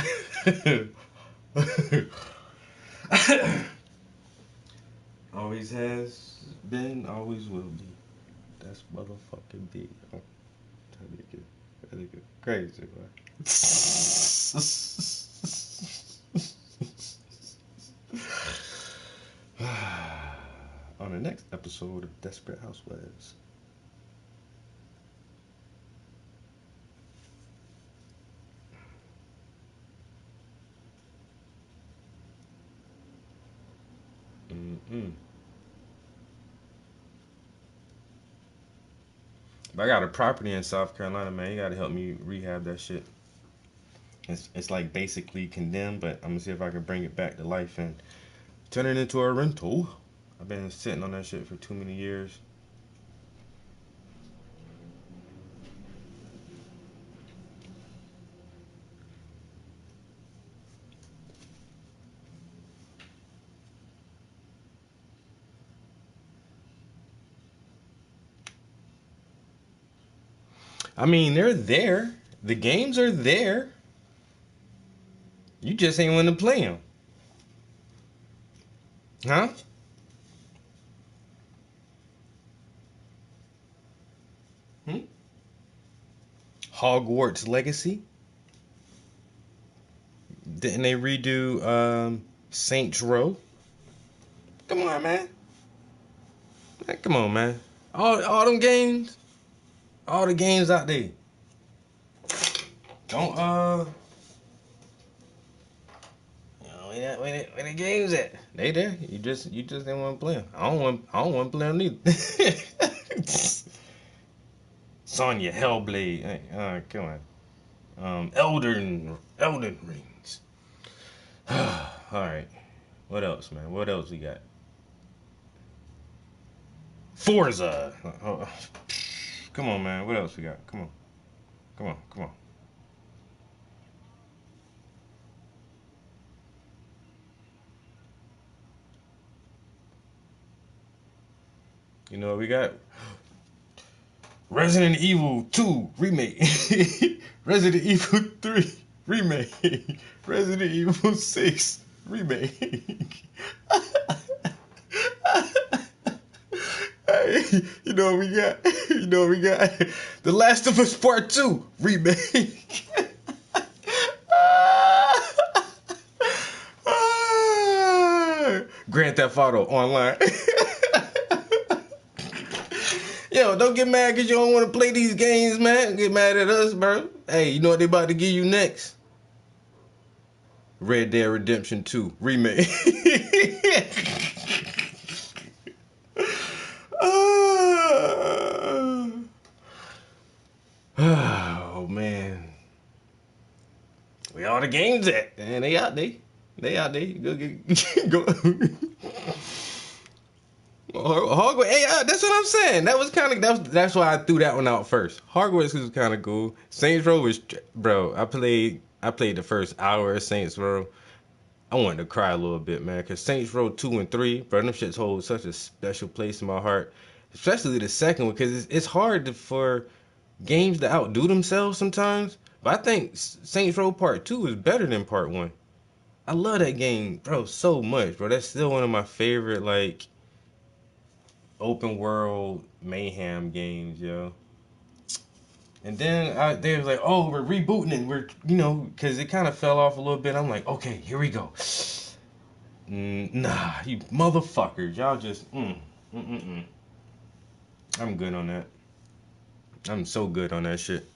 Always has been, always will be. That's motherfucking big. Oh, that nigga crazy, man. On the next episode of Desperate Housewives. Mm-mm. But I got a property in South Carolina, man. You gotta help me rehab that shit. It's like basically condemned, but I'm gonna see if I can bring it back to life and turn it into a rental. I've been sitting on that shit for too many years. I mean, they're there. The games are there. You just ain't want to play them. Huh? Hmm? Hogwarts Legacy. Didn't they redo Saints Row. Come on, man. Come on, man. All them games, all the games out there. Don't where the games at? They there. You just didn't want to play them. I don't want to play them neither. Sonya Hellblade. Hey, come on. Elden Rings. All right. What else, man? What else we got? Forza. Come on, man. What else we got? Come on. You know what we got? Resident Evil 2 remake. Resident Evil 3 remake. Resident Evil 6 remake. Hey, you know what we got? You know what we got? The Last of Us Part 2 remake. Grand Theft Auto Online. Yo, don't get mad because you don't want to play these games, man. Get mad at us, bro. Hey, you know what they about to give you next? Red Dead Redemption 2 remake. Oh, man. Where all the games at? Man, they out there. They out there. Go. Hogwarts, hey, that's what I'm saying. That was kind of that's why I threw that one out first. Hogwarts was kind of cool. Saints Row was, bro. I played the first hour of Saints Row. I wanted to cry a little bit, man, because Saints Row 2 and 3, bro, them shits hold such a special place in my heart. Especially the second one, because it's hard for games to outdo themselves sometimes. But I think Saints Row Part 2 is better than Part 1. I love that game, bro, so much, bro. That's still one of my favorite, like, open world mayhem games, yo. And then they was like, oh, we're rebooting it. We're, because it kind of fell off a little bit. I'm like, okay, here we go. Nah, you motherfuckers. Y'all just, I'm good on that. I'm so good on that shit.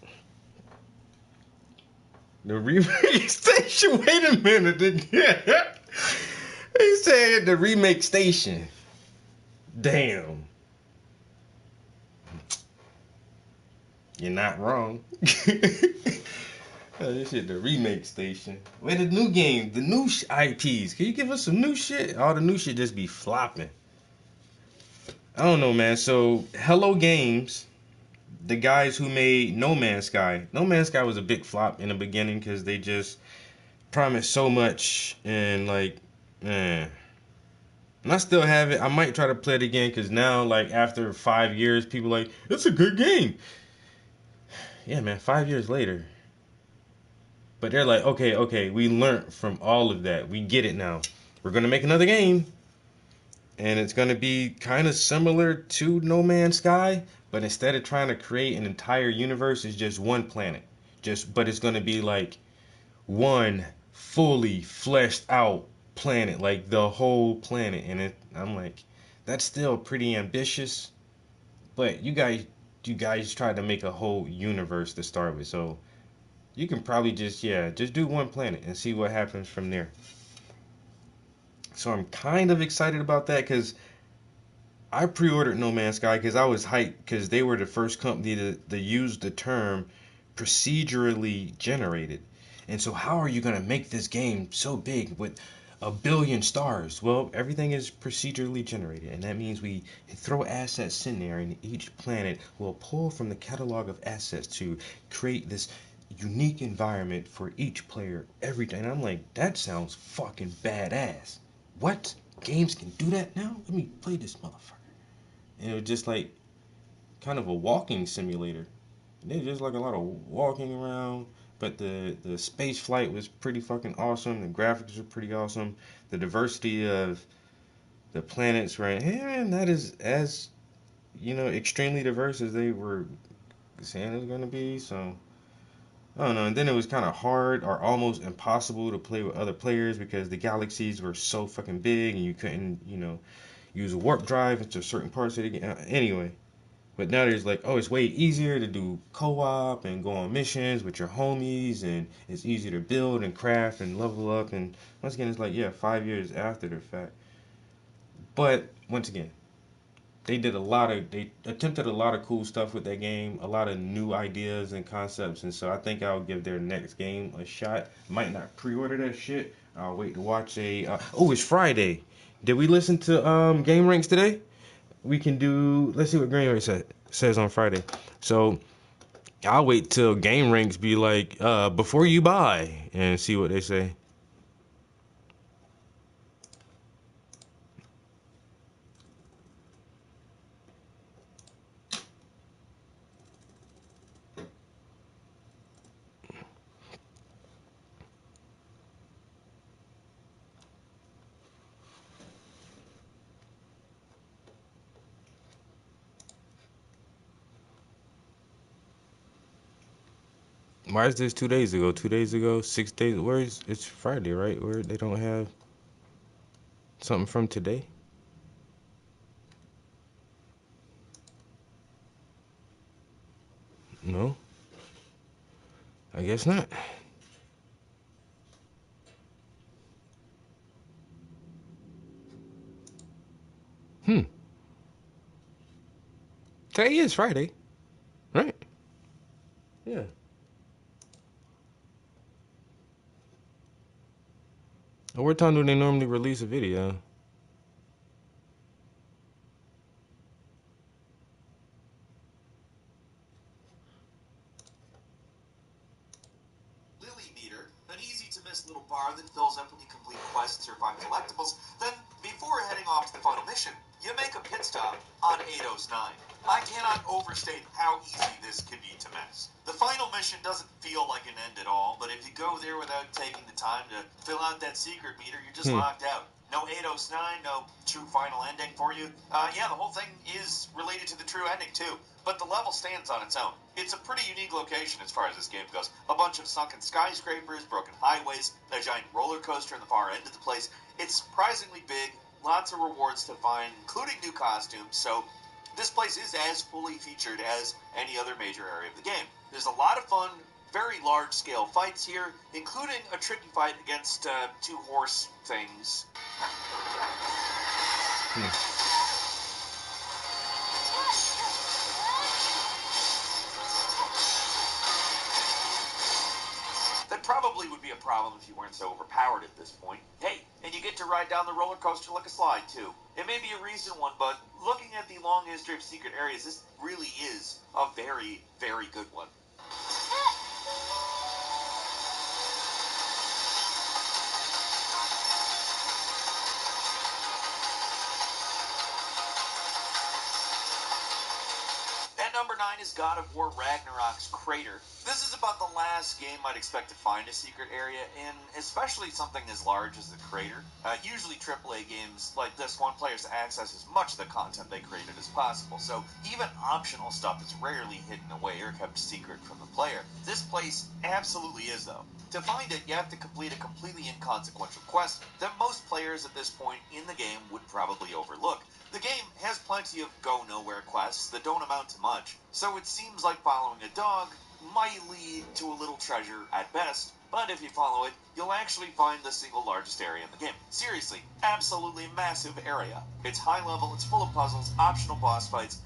The remake station. Wait a minute. He said the remake station. Damn. You're not wrong. Oh, this shit, the remake station. Where the new game, the new IPs. Can you give us some new shit? All the new shit just be flopping. I don't know, man. So, Hello Games, the guys who made No Man's Sky. No Man's Sky was a big flop in the beginning because they just promised so much and, like, man. And I still have it. I might try to play it again because now, like, after 5 years, people are like, it's a good game. Yeah, man, 5 years later. But they're like, okay, we learned from all of that. We get it now. We're going to make another game. And it's going to be kind of similar to No Man's Sky. But instead of trying to create an entire universe, it's just one planet. But it's going to be like one fully fleshed out planet. Like the whole planet. And I'm like, that's still pretty ambitious. But you guys tried to make a whole universe to start with. So you can probably just do one planet and see what happens from there. So I'm kind of excited about that because I pre-ordered No Man's Sky because I was hyped because they were the first company to use the term procedurally generated. And so how are you going to make this game so big with 1 billion stars? Well, everything is procedurally generated, and that means we throw assets in there, and each planet will pull from the catalog of assets to create this unique environment for each player every day. And I'm like, that sounds fucking badass. What? Games can do that now? Let me play this motherfucker. And it was just like kind of a walking simulator. They just like a lot of walking around. But the space flight was pretty fucking awesome. The graphics were pretty awesome. The diversity of the planets right here, that is as extremely diverse as they were saying it's gonna be. So I don't know. And then it was kind of hard or almost impossible to play with other players because the galaxies were so fucking big and you couldn't, use a warp drive into certain parts of the game. Anyway, but now there's like, oh, it's way easier to do co-op and go on missions with your homies, and it's easier to build and craft and level up. And once again, it's like, yeah, 5 years after the fact. But once again, they attempted a lot of cool stuff with that game, a lot of new ideas and concepts, and so I think I'll give their next game a shot. Might not pre-order that shit. I'll wait to watch oh, it's Friday. Did we listen to Game Ranks today? We can do. Let's see what Game Ranks says on Friday. So I'll wait till Game Ranks be like before you buy and see what they say. Why is this 2 days ago? 2 days ago, 6 days. Where is it's Friday, right? Where they don't have something from today? No, I guess not. Hmm. Today is Friday, right? Yeah. What time do they normally release a video?
Lily Meter, an easy-to-miss little bar that fills up when you complete quests or find collectibles. Then, before heading off to the final mission, you make a pit stop on Eidos 9. I cannot overstate how easy this can be to miss. The final mission doesn't feel like an end at all, but if you go there without taking the time to fill out that secret meter, you're just locked out. No Eidos 9, no true final ending for you. Yeah, the whole thing is related to the true ending, too. But the level stands on its own. It's a pretty unique location as far as this game goes. A bunch of sunken skyscrapers, broken highways, a giant roller coaster in the far end of the place. It's surprisingly big, lots of rewards to find, including new costumes, so this place is as fully featured as any other major area of the game. There's a lot of fun, very large-scale fights here, including a tricky fight against two horse things. That probably would be a problem if you weren't so overpowered at this point. Hey, and you get to ride down the roller coaster like a slide, too. It may be a recent one, but looking at the long history of secret areas, this really is a very, very good one. At number 9 is God of War Ragnarok's Crater. This is about the last game I'd expect to find a secret area in, especially something as large as the crater. Usually AAA games like this want players to access as much of the content they created as possible, so even optional stuff is rarely hidden away or kept secret from the player. This place absolutely is, though. To find it, you have to complete a completely inconsequential quest that most players at this point in the game would probably overlook. The game has plenty of go-nowhere quests that don't amount to much, so it seems like following a dog might lead to a little treasure at best, but if you follow it, you'll actually find the single largest area in the game. Seriously, absolutely massive area. It's high level, it's full of puzzles, optional boss fights.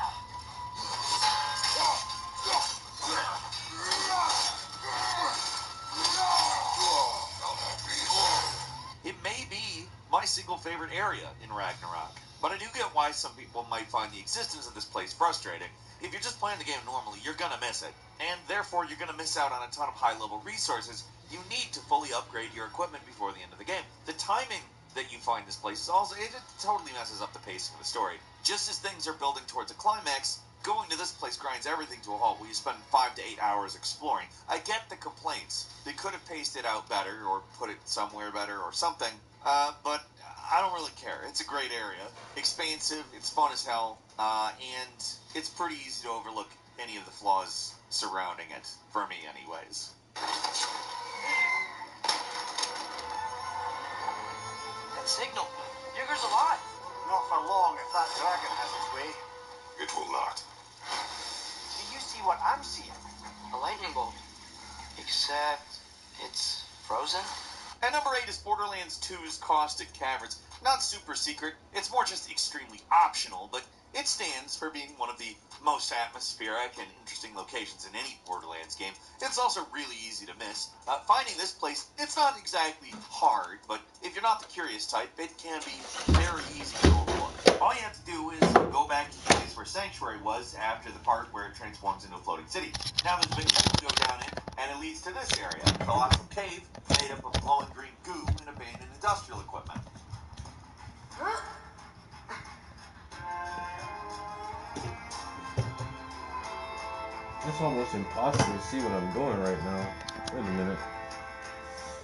It may be my single favorite area in Ragnarok, but I do get why some people might find the existence of this place frustrating. If you're just playing the game normally, you're gonna miss it, and therefore you're gonna miss out on a ton of high-level resources you need to fully upgrade your equipment before the end of the game. The timing that you find this place is also, it totally messes up the pacing of the story. Just as things are building towards a climax, going to this place grinds everything to a halt where you spend 5 to 8 hours exploring. I get the complaints. They could have paced it out better or put it somewhere better or something, but I don't really care. It's a great area. Expansive, it's fun as hell, and it's pretty easy to overlook any of the flaws surrounding it, for me anyways. signal. Digger's alive.
Not for long if that dragon has its way.
It will not.
Do you see what I'm seeing?
A lightning bolt. Except it's frozen.
And number 8 is Borderlands 2's Caustic Caverns. Not super secret, it's more just extremely optional, but it stands for being one of the most atmospheric and interesting locations in any Borderlands game. It's also really easy to miss. Finding this place, it's not exactly hard, but if you're not the curious type, it can be very easy to overlook. All you have to do is go back to the place where Sanctuary was after the part where it transforms into a floating city. Now there's a big hole to go down in, and it leads to this area, a colossal cave made up of glowing green goo and abandoned industrial equipment.
It's almost impossible to see what I'm doing right now. Wait a minute.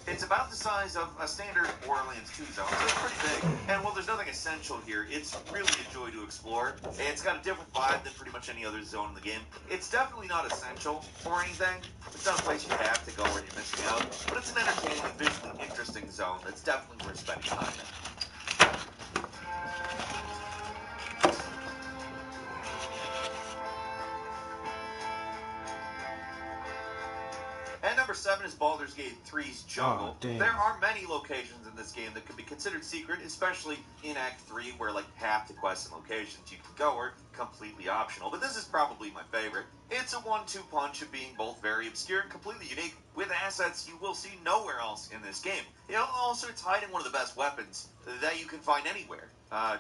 It's about the size of a standard Borderlands 2 zone, so it's pretty big. And while there's nothing essential here, it's really a joy to explore. It's got a different vibe than pretty much any other zone in the game. It's definitely not essential or anything. It's not a place you have to go or you're missing out. But it's an entertaining, visually interesting zone that's definitely worth spending time in. And number 7 is Baldur's Gate 3's Jungle.
Oh, damn.
There are many locations in this game that could be considered secret, especially in Act 3, where like half the quests and locations you can go are completely optional. But this is probably my favorite. It's a 1-2 punch of being both very obscure and completely unique, with assets you will see nowhere else in this game. Also, it's hiding one of the best weapons that you can find anywhere.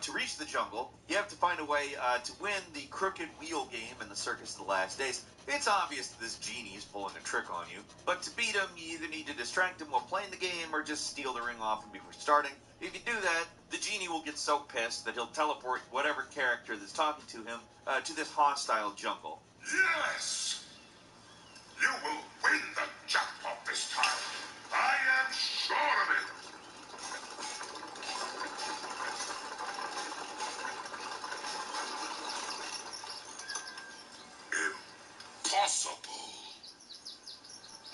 To reach the jungle, you have to find a way to win the Crooked Wheel game in the Circus of the Last Days. It's obvious that this genie is pulling a trick on you, but to beat him, you either need to distract him while playing the game or just steal the ring off him before starting. If you do that, the genie will get so pissed that he'll teleport whatever character that's talking to him to this hostile jungle.
Yes! You will win the jackpot this time. I am sure of it. Impossible.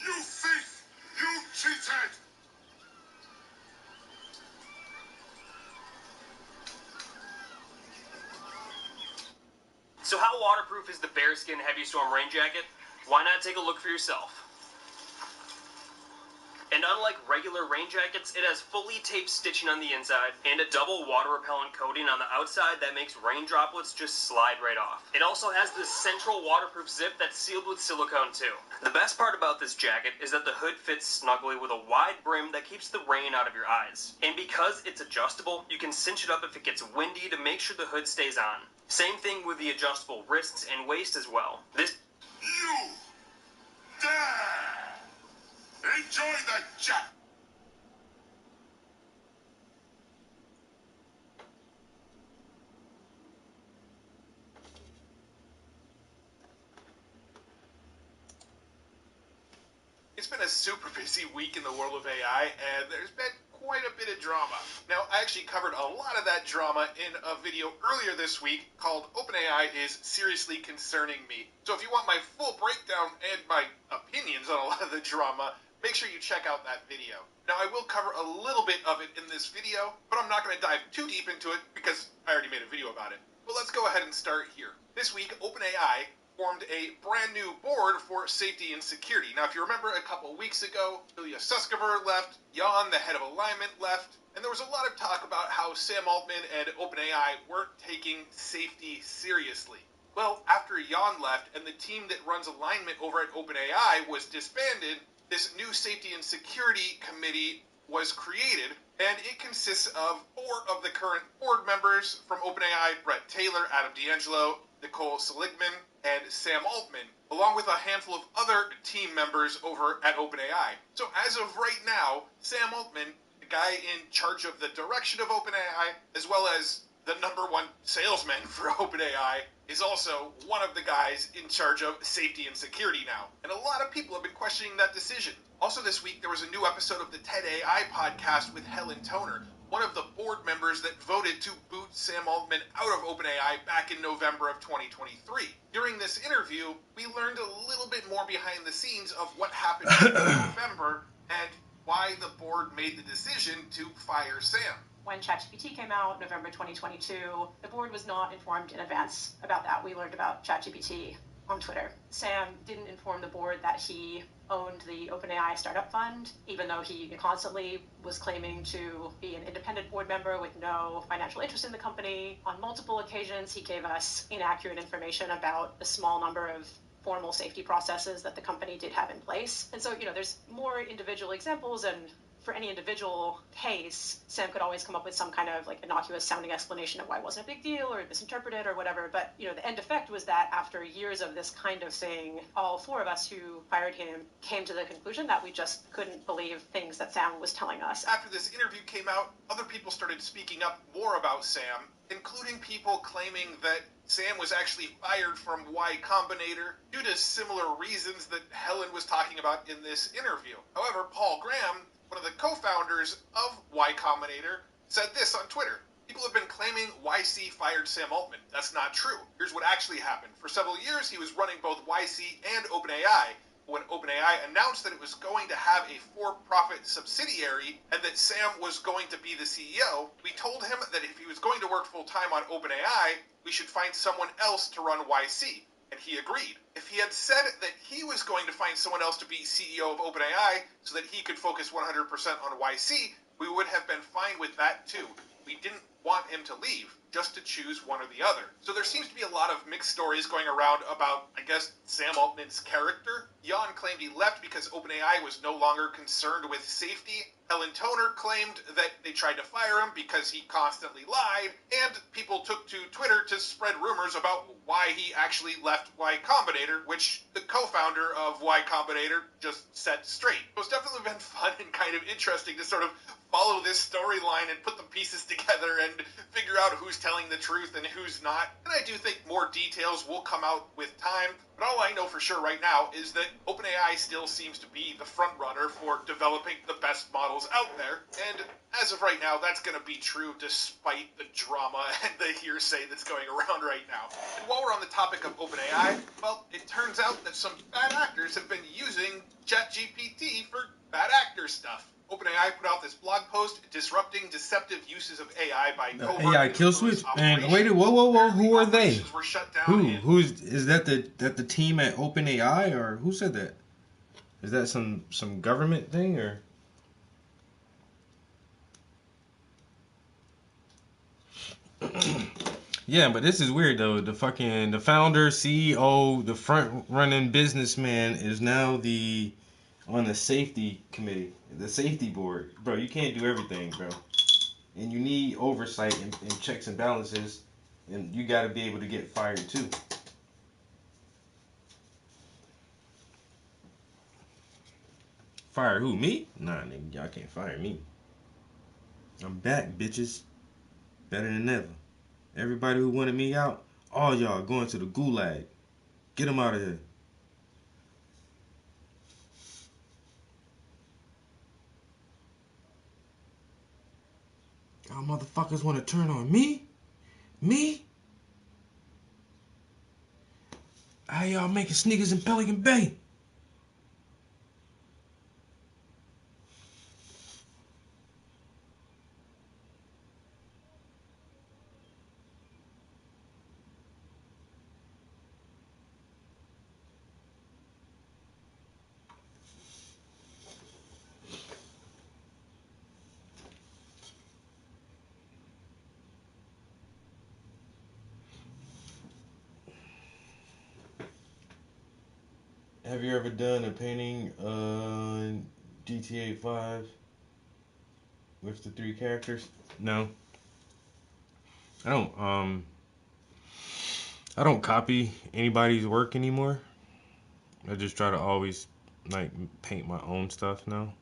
You thief! You cheated!
So how waterproof is the Bearskin Heavy Storm rain jacket? Why not take a look for yourself? And unlike regular rain jackets, it has fully taped stitching on the inside and a double water repellent coating on the outside that makes rain droplets just slide right off. It also has this central waterproof zip that's sealed with silicone too. The best part about this jacket is that the hood fits snugly with a wide brim that keeps the rain out of your eyes. And because it's adjustable, you can cinch it up if it gets windy to make sure the hood stays on. Same thing with the adjustable wrists and waist as well. This
You dare! Enjoy the jack.
It's been a super busy week in the world of AI, and there's been quite a bit of drama. Now, I actually covered a lot of that drama in a video earlier this week called OpenAI is Seriously Concerning Me. So if you want my full breakdown and my opinions on a lot of the drama, make sure you check out that video. Now, I will cover a little bit of it in this video, but I'm not going to dive too deep into it because I already made a video about it. But let's go ahead and start here. This week, OpenAI formed a brand new board for safety and security. Now, if you remember a couple weeks ago, Ilya Sutskever left, Jan, the head of alignment, left, and there was a lot of talk about how Sam Altman and OpenAI weren't taking safety seriously. Well, after Jan left and the team that runs alignment over at OpenAI was disbanded, this new safety and security committee was created, and it consists of 4 of the current board members from OpenAI: Brett Taylor, Adam D'Angelo, Nicole Seligman, and Sam Altman, along with a handful of other team members over at OpenAI. So as of right now, Sam Altman, the guy in charge of the direction of OpenAI, as well as the #1 salesman for OpenAI, is also one of the guys in charge of safety and security now. And a lot of people have been questioning that decision. Also this week, there was a new episode of the TED AI podcast with Helen Toner, one of the board members that voted to boot Sam Altman out of OpenAI back in November of 2023. During this interview, we learned a little bit more behind the scenes of what happened in November and why the board made the decision to fire Sam.
When ChatGPT came out, November 2022, the board was not informed in advance about that. We learned about ChatGPT on Twitter. Sam didn't inform the board that he owned the OpenAI startup fund, even though he constantly was claiming to be an independent board member with no financial interest in the company. On multiple occasions, he gave us inaccurate information about the small number of formal safety processes that the company did have in place. And so, there's more individual examples, and for any individual case, Sam could always come up with some kind of innocuous sounding explanation of why it wasn't a big deal or misinterpreted or whatever. But, the end effect was that after years of this kind of thing, all four of us who fired him came to the conclusion that we just couldn't believe things that Sam was telling us.
After this interview came out, other people started speaking up more about Sam, including people claiming that Sam was actually fired from Y Combinator due to similar reasons that Helen was talking about in this interview. However, Paul Graham, one of the co-founders of Y Combinator, said this on Twitter. People have been claiming YC fired Sam Altman. That's not true. Here's what actually happened. For several years, he was running both YC and OpenAI. When OpenAI announced that it was going to have a for-profit subsidiary and that Sam was going to be the CEO, we told him that if he was going to work full-time on OpenAI, we should find someone else to run YC. And he agreed. If he had said that he was going to find someone else to be CEO of OpenAI so that he could focus 100% on YC, we would have been fine with that too. We didn't want him to leave, just to choose one or the other. So there seems to be a lot of mixed stories going around about, I guess, Sam Altman's character. Jan claimed he left because OpenAI was no longer concerned with safety. Helen Toner claimed that they tried to fire him because he constantly lied, and people took to Twitter to spread rumors about why he actually left Y Combinator, which the co-founder of Y Combinator just set straight. It's definitely been fun and kind of interesting to sort of follow this storyline and put the pieces together and figure out who's telling the truth and who's not. And I do think more details will come out with time, but all I know for sure right now is that OpenAI still seems to be the front runner for developing the best models out there, and as of right now, that's going to be true despite the drama and the hearsay that's going around right now. And while we're on the topic of OpenAI, well, it turns out that some bad actors have been using ChatGPT for bad actor stuff. OpenAI put out this blog post disrupting deceptive uses of AI by covert
AI kill switch. And wait, whoa, who are they? Is that the team at OpenAI, or who said that? Is that some government thing, or? Yeah, but this is weird though. The founder, CEO, the front running businessman is now on the safety committee, the safety board. Bro, you can't do everything, bro. And you need oversight and checks and balances, and you got to be able to get fired too. Fire who? Me? Nah, nigga, y'all can't fire me. I'm back, bitches. Better than ever. Everybody who wanted me out, all y'all going to the gulag. Get them out of here. Y'all motherfuckers want to turn on me? Me? How y'all making sneakers in Pelican Bay? Have you ever done a painting on GTA 5 with the 3 characters? No. I don't copy anybody's work anymore. I just try to always paint my own stuff now.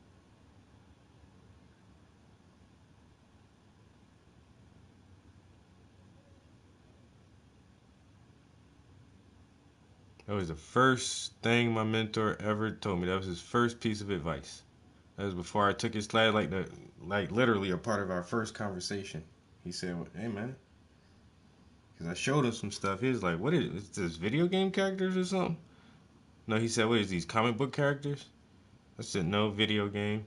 That was the first thing my mentor ever told me. That was his first piece of advice. That was before I took his class, like literally a part of our first conversation. He said, "Hey man," because I showed him some stuff. He was like, "What is this? Video game characters or something?" No, he said, "What is these comic book characters?" I said, "No, video game."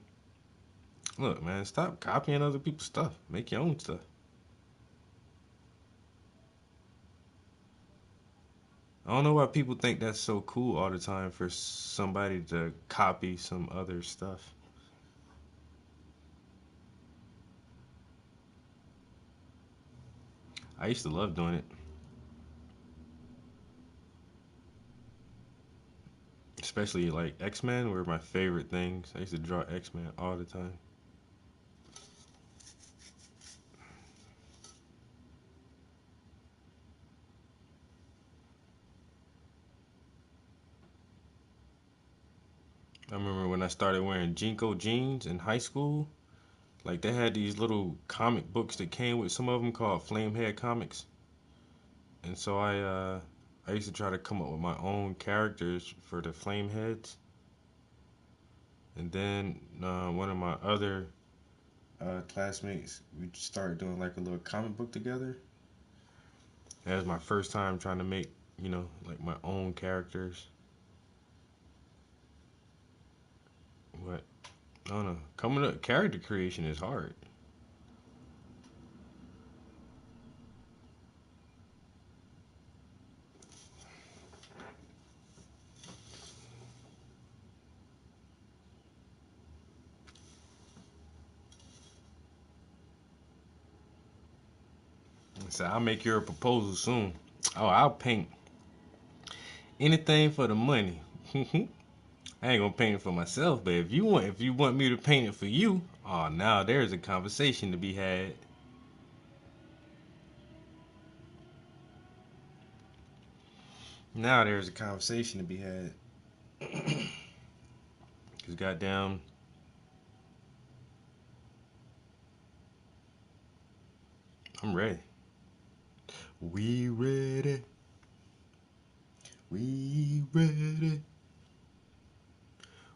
Look, man, stop copying other people's stuff. Make your own stuff. I don't know why people think that's so cool all the time for somebody to copy some other stuff. I used to love doing it. Especially like X-Men were my favorite things. I used to draw X-Men all the time. I remember when I started wearing Jinko jeans in high school. Like they had these little comic books that came with some of them called Flamehead comics. And so I used to try to come up with my own characters for the Flameheads. And then one of my other classmates, we started doing like a little comic book together. That was my first time trying to make, like my own characters. But I don't know. Coming up, character creation is hard. So I'll make you a proposal soon. Oh, I'll paint anything for the money. I ain't gonna paint it for myself, but if you want me to paint it for you, oh, now there's a conversation to be had. Now there's a conversation to be had. Cause goddamn, I'm ready. We ready. We ready.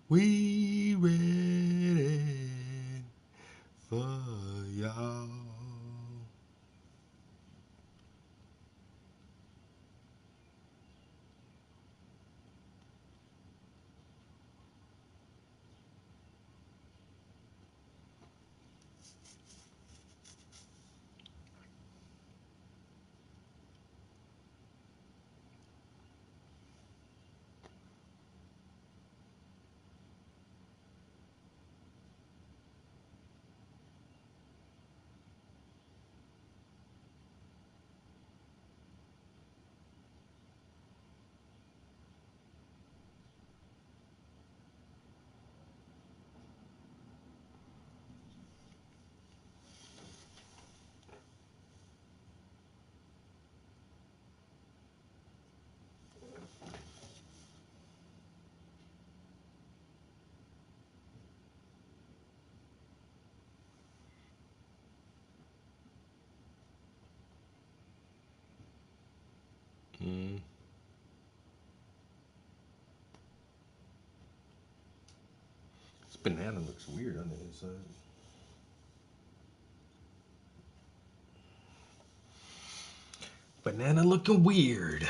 We ready for y'all. This banana looks weird on the inside. Banana looking weird.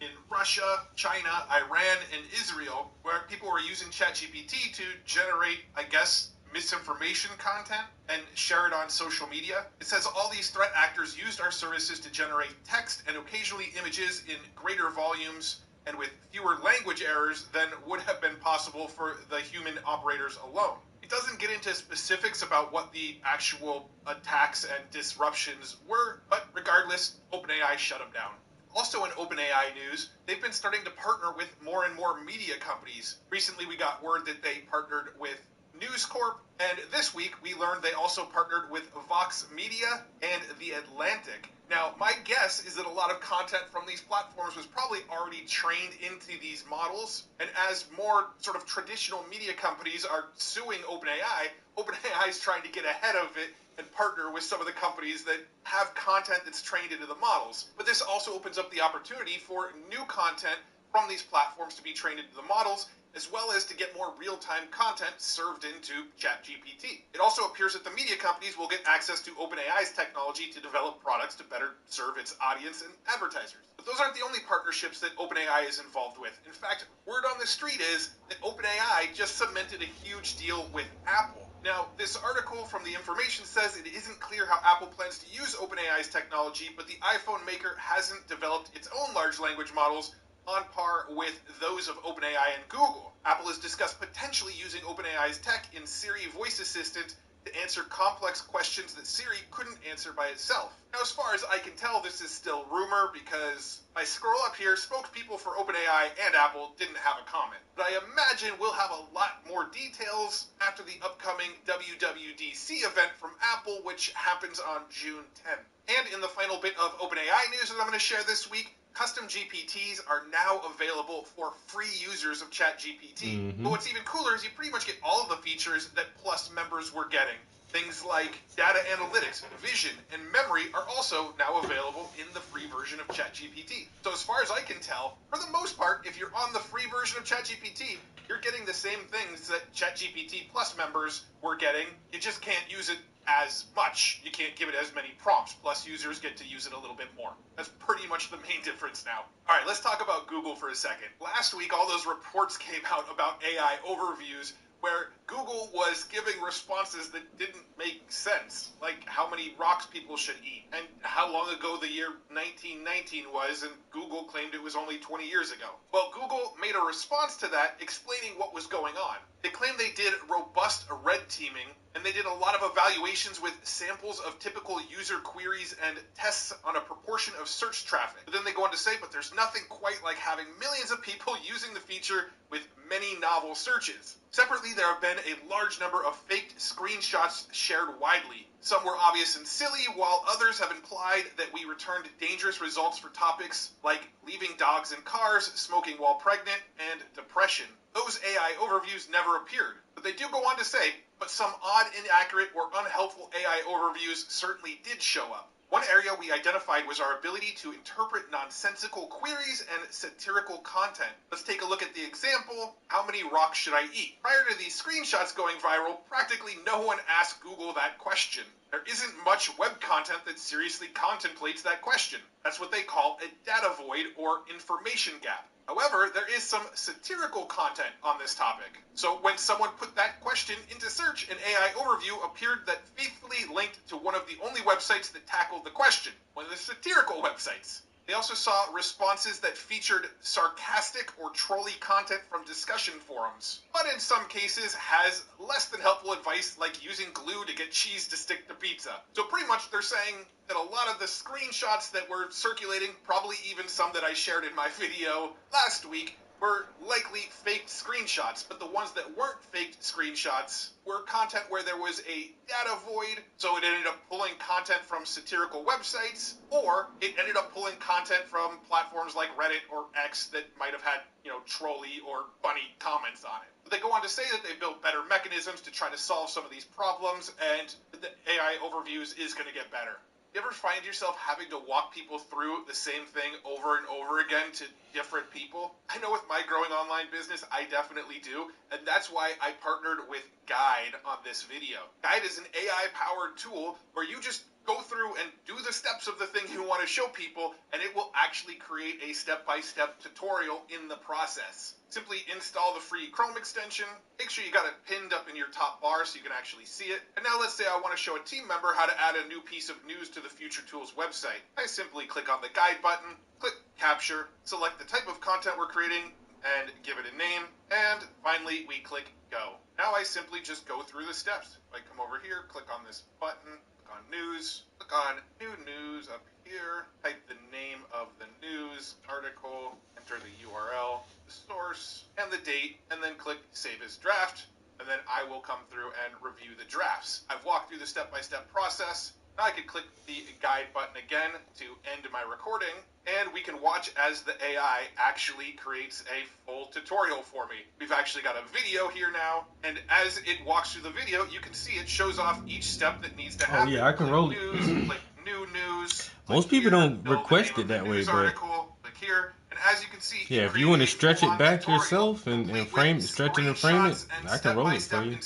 In Russia, China, Iran, and Israel, where people were using ChatGPT to generate, I guess, misinformation content and share it on social media. It says all these threat actors used our services to generate text and occasionally images in greater volumes and with fewer language errors than would have been possible for the human operators alone. It doesn't get into specifics about what the actual attacks and disruptions were, but regardless, OpenAI shut them down. Also in OpenAI news, they've been starting to partner with more and more media companies. Recently, we got word that they partnered with News Corp, and this week we learned they also partnered with Vox Media and The Atlantic. Now, my guess is that a lot of content from these platforms was probably already trained into these models, and as more sort of traditional media companies are suing OpenAI, OpenAI is trying to get ahead of it and partner with some of the companies that have content that's trained into the models. But this also opens up the opportunity for new content from these platforms to be trained into the models, as well as to get more real-time content served into ChatGPT. It also appears that the media companies will get access to OpenAI's technology to develop products to better serve its audience and advertisers. But those aren't the only partnerships that OpenAI is involved with. In fact, word on the street is that OpenAI just cemented a huge deal with Apple. Now, this article from The Information says it isn't clear how Apple plans to use OpenAI's technology, but the iPhone maker hasn't developed its own large language models on par with those of OpenAI and Google. Apple has discussed potentially using OpenAI's tech in Siri voice assistant to answer complex questions that Siri couldn't answer by itself. Now, as far as I can tell, this is still rumor because I scroll up here, spokespeople for OpenAI and Apple didn't have a comment. But I imagine we'll have a lot more details after the upcoming WWDC event from Apple, which happens on June 10th. And in the final bit of OpenAI news that I'm going to share this week, custom GPTs are now available for free users of ChatGPT. But what's even cooler is you pretty much get all of the features that Plus members were getting. Things like data analytics, vision, and memory are also now available in the free version of ChatGPT. So as far as I can tell, for the most part, if you're on the free version of ChatGPT, you're getting the same things that ChatGPT Plus members were getting. You just can't use it as much. You can't give it as many prompts. Plus users get to use it a little bit more. That's pretty much the main difference now. All right, let's talk about Google for a second. Last week, all those reports came out about AI overviews where Google was giving responses that didn't make sense, like how many rocks people should eat, and how long ago the year 1919 was, and Google claimed it was only 20 years ago. Well, Google made a response to that, explaining what was going on. They claimed they did robust red teaming, and they did a lot of evaluations with samples of typical user queries and tests on a proportion of search traffic. But then they go on to say, but there's nothing quite like having millions of people using the feature with many novel searches. Separately, there have been a large number of faked screenshots shared widely. Some were obvious and silly, while others have implied that we returned dangerous results for topics like leaving dogs in cars, smoking while pregnant, and depression. Those AI overviews never appeared, but they do go on to say, but some odd, inaccurate, or unhelpful AI overviews certainly did show up. One area we identified was our ability to interpret nonsensical queries and satirical content. Let's take a look at the example, how many rocks should I eat? Prior to these screenshots going viral, practically no one asked Google that question. There isn't much web content that seriously contemplates that question. That's what they call a data void or information gap. However, there is some satirical content on this topic. So when someone put that question into search, an AI overview appeared that faithfully linked to one of the only websites that tackled the question, one of the satirical websites. They also saw responses that featured sarcastic or trolly content from discussion forums, but in some cases has less than helpful advice like using glue to get cheese to stick to pizza. So pretty much they're saying that a lot of the screenshots that were circulating, probably even some that I shared in my video last week, were likely faked screenshots, but the ones that weren't faked screenshots were content where there was a data void, so it ended up pulling content from satirical websites, or it ended up pulling content from platforms like Reddit or X that might have had, trolly or funny comments on it. But they go on to say that they built better mechanisms to try to solve some of these problems, and the AI overviews is going to get better. You ever find yourself having to walk people through the same thing over and over again to different people? I know with my growing online business, I definitely do, and that's why I partnered with Guide on this video. Guide is an AI-powered tool where you just go through and do the steps of the thing you want to show people, and it will actually create a step-by-step tutorial in the process. Simply install the free Chrome extension, make sure you got it pinned up in your top bar so you can actually see it, and now let's say I want to show a team member how to add a new piece of news to the Future Tools website. I simply click on the Guide button, click Capture, select the type of content we're creating, and give it a name, and finally we click Go. Now I simply just go through the steps. I come over here, click on this button, on news, click on new news up here, type the name of the news article, enter the URL, the source, and the date, and then click Save as Draft, and then I will come through and review the drafts. I've walked through the step-by-step process. Now I can click the Guide button again to end my recording, and we can watch as the AI actually creates a full tutorial for me. We've actually got a video here now, and as it walks through the video, you can see it shows off each step that needs to happen.
Oh yeah, I can roll it.
Click new news.
Most people don't request it that way, but
article, click here, and as you can see,
yeah, if you want to stretch it back yourself and frame, stretch it and frame it, I can roll it for you.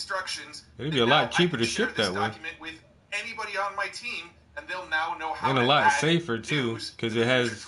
It'd be a lot cheaper to ship that way.
With anybody on my team, and they'll now know how
and
to
a lot
add
safer too, because it has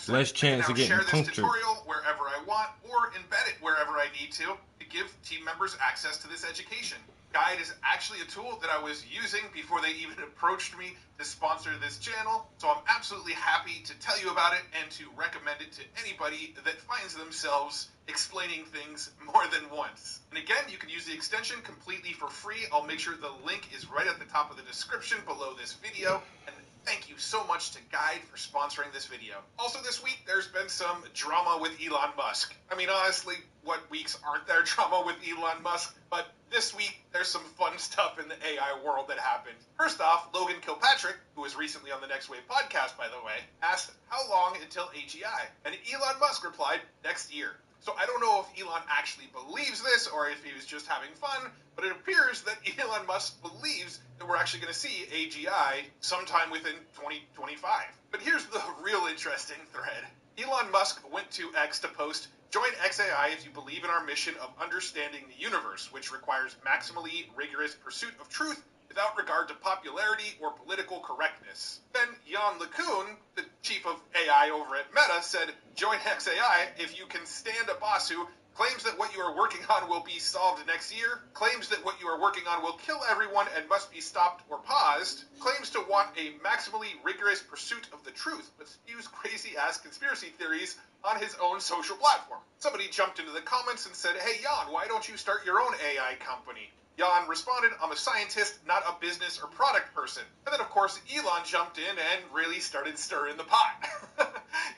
less chance of getting
punctured.
punctured.
Tutorial wherever I want, or embed it wherever I need to give team members access to this education. Guide is actually a tool that I was using before they even approached me to sponsor this channel, so I'm absolutely happy to tell you about it and to recommend it to anybody that finds themselves explaining things more than once. And again, you can use the extension completely for free. I'll make sure the link is right at the top of the description below this video. And thank you so much to Guide for sponsoring this video. Also this week, there's been some drama with Elon Musk. I mean, honestly, what weeks aren't there drama with Elon Musk? But this week, there's some fun stuff in the AI world that happened. First off, Logan Kilpatrick, who was recently on the Next Wave podcast, by the way, asked how long until AGI? And Elon Musk replied, next year. So I don't know if Elon actually believes this or if he was just having fun, but it appears that Elon Musk believes that we're actually going to see AGI sometime within 2025. But here's the real interesting thread. Elon Musk went to X to post, join XAI if you believe in our mission of understanding the universe, which requires maximally rigorous pursuit of truth without regard to popularity or political correctness. Then Jan LeCun, the chief of AI over at Meta, said, join XAI if you can stand a boss who claims that what you are working on will be solved next year, claims that what you are working on will kill everyone and must be stopped or paused, claims to want a maximally rigorous pursuit of the truth, but spews crazy-ass conspiracy theories on his own social platform. Somebody jumped into the comments and said, hey Jan, why don't you start your own AI company? Jan responded, I'm a scientist, not a business or product person. And then, of course, Elon jumped in and really started stirring the pot.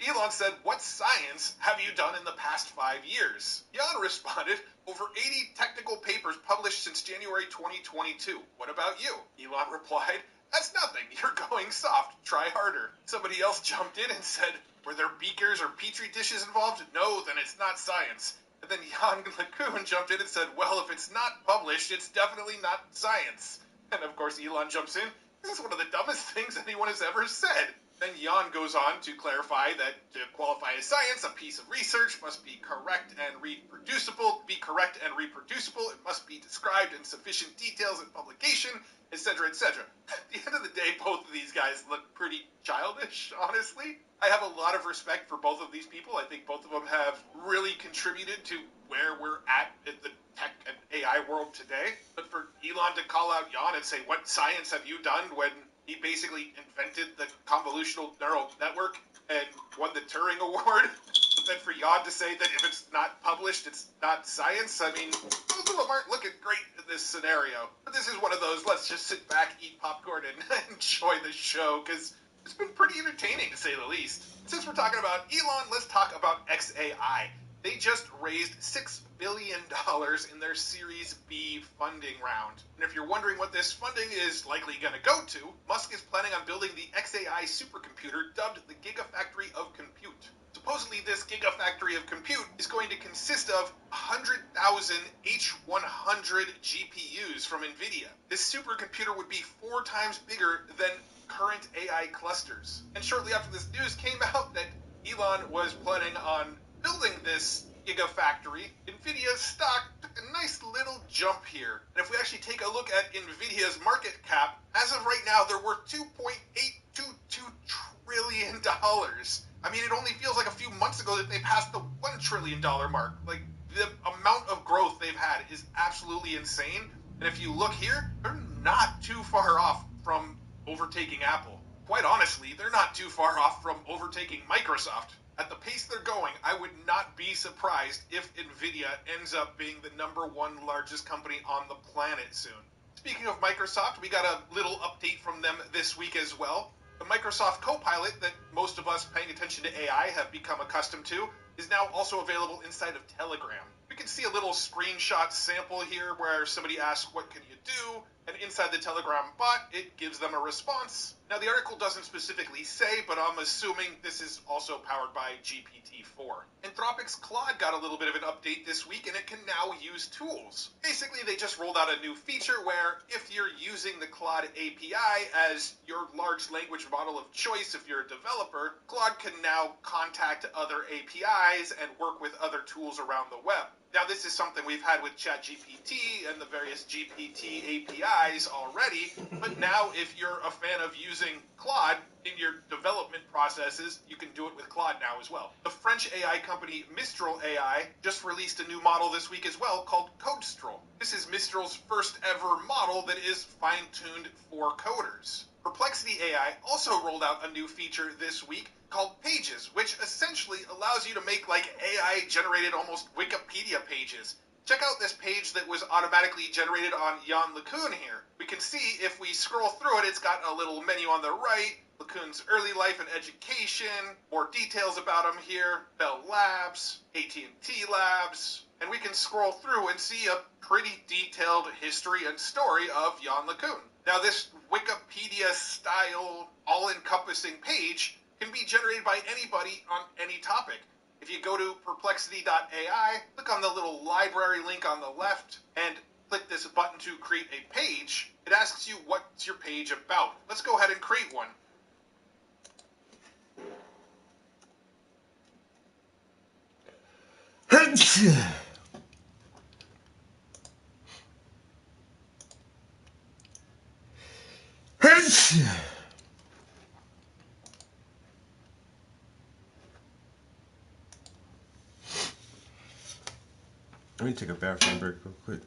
Elon said, what science have you done in the past 5 years? Jan responded, over 80 technical papers published since January 2022. What about you? Elon replied, that's nothing. You're going soft. Try harder. Somebody else jumped in and said, were there beakers or petri dishes involved? No, then it's not science. And then Jan LeCun jumped in and said, well, if it's not published, it's definitely not science. And of course, Elon jumps in. This is one of the dumbest things anyone has ever said. Then Jan goes on to clarify that to qualify as science, a piece of research must be correct and reproducible. To be correct and reproducible, it must be described in sufficient details in publication, etc., etc. At the end of the day, both of these guys look pretty childish, honestly. I have a lot of respect for both of these people. I think both of them have really contributed to where we're at in the tech and AI world today. But for Elon to call out Jan and say, what science have you done, when he basically invented the convolutional neural network and won the Turing Award? But then for Jan to say that if it's not published, it's not science, I mean, both of them aren't looking great in this scenario. But this is one of those, let's just sit back, eat popcorn, and enjoy the show, because it's been pretty entertaining, to say the least. Since we're talking about Elon, let's talk about XAI. They just raised $6 billion in their Series B funding round. And if you're wondering what this funding is likely going to go to, Musk is planning on building the XAI supercomputer dubbed the Gigafactory of Compute. Supposedly, this Gigafactory of Compute is going to consist of 100,000 H100 GPUs from NVIDIA. This supercomputer would be 4 times bigger than current AI clusters. And shortly after this news came out that Elon was planning on building this Gigafactory, NVIDIA's stock took a nice little jump here. And if we actually take a look at NVIDIA's market cap, as of right now, they're worth $2.822 trillion. I mean, it only feels like a few months ago that they passed the $1 trillion mark. Like, the amount of growth they've had is absolutely insane. And if you look here, they're not too far off from overtaking Apple. Quite honestly, they're not too far off from overtaking Microsoft. At the pace they're going, I would not be surprised if NVIDIA ends up being the #1 largest company on the planet soon. Speaking of Microsoft, we got a little update from them this week as well. The Microsoft Copilot that most of us paying attention to AI have become accustomed to is now also available inside of Telegram. We can see a little screenshot sample here where somebody asks, what can you do? And inside the Telegram bot, it gives them a response. Now, the article doesn't specifically say, but I'm assuming this is also powered by GPT-4. Anthropic's Claude got a little bit of an update this week, and it can now use tools. Basically, they just rolled out a new feature where if you're using the Claude API as your large language model of choice, if you're a developer, Claude can now contact other APIs and work with other tools around the web. Now, this is something we've had with ChatGPT and the various GPT APIs already, but now if you're a fan of using Claude in your development processes, you can do it with Claude now as well. The French AI company Mistral AI just released a new model this week as well called CodeStrol. This is Mistral's first ever model that is fine-tuned for coders. Perplexity AI also rolled out a new feature this week called Pages, which essentially allows you to make like AI-generated almost Wikipedia pages. Check out this page that was automatically generated on Jan LeCun here. We can see if we scroll through it, it's got a little menu on the right, LeCun's early life and education, more details about him here, Bell Labs, AT&T Labs, and we can scroll through and see a pretty detailed history and story of Jan LeCun. Now, this Wikipedia-style, all-encompassing page can be generated by anybody on any topic. If you go to perplexity.ai, click on the little library link on the left, and click this button to create a page, it asks you what's your page about. Let's go ahead and create one.
Let me take a bathroom break real quick.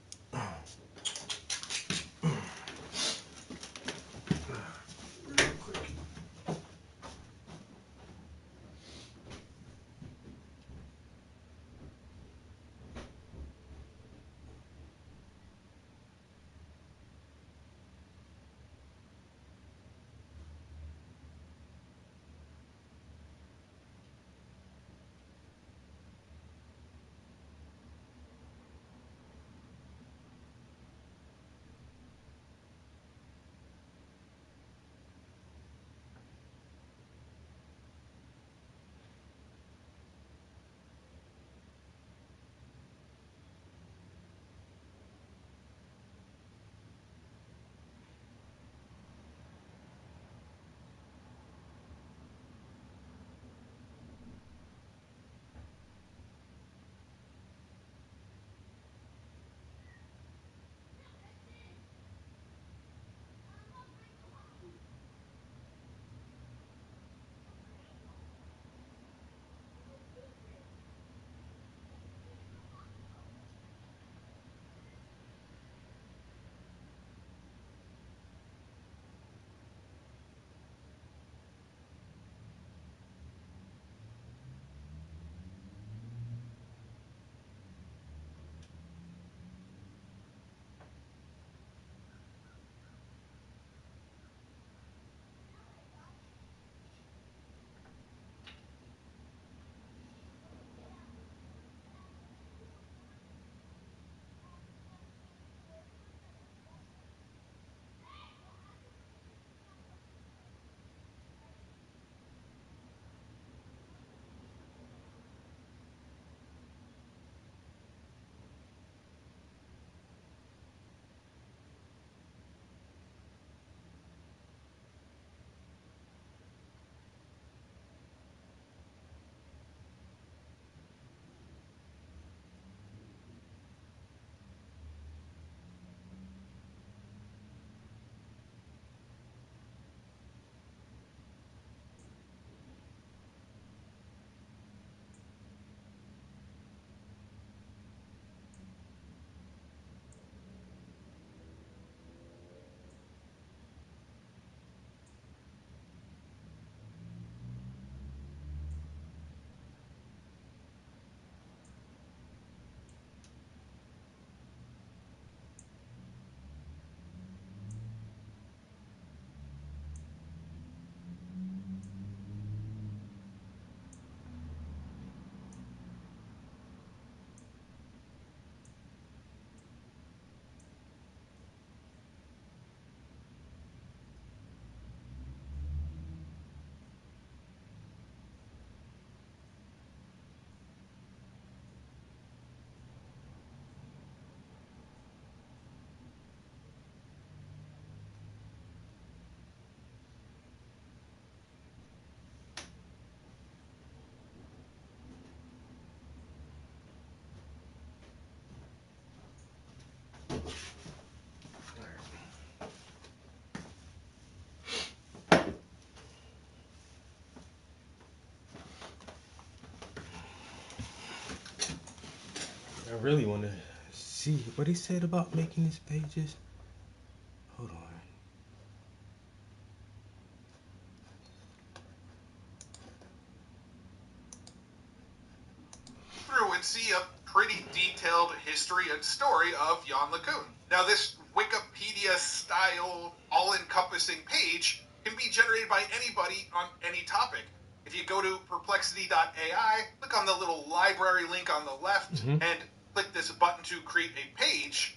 really want to see what he said about making these pages. Hold on.
Through and see a pretty detailed history and story of Jan LeCun. Now, this Wikipedia-style, all-encompassing page can be generated by anybody on any topic. If you go to perplexity.ai, click on the little library link on the left, and click this button to create a page.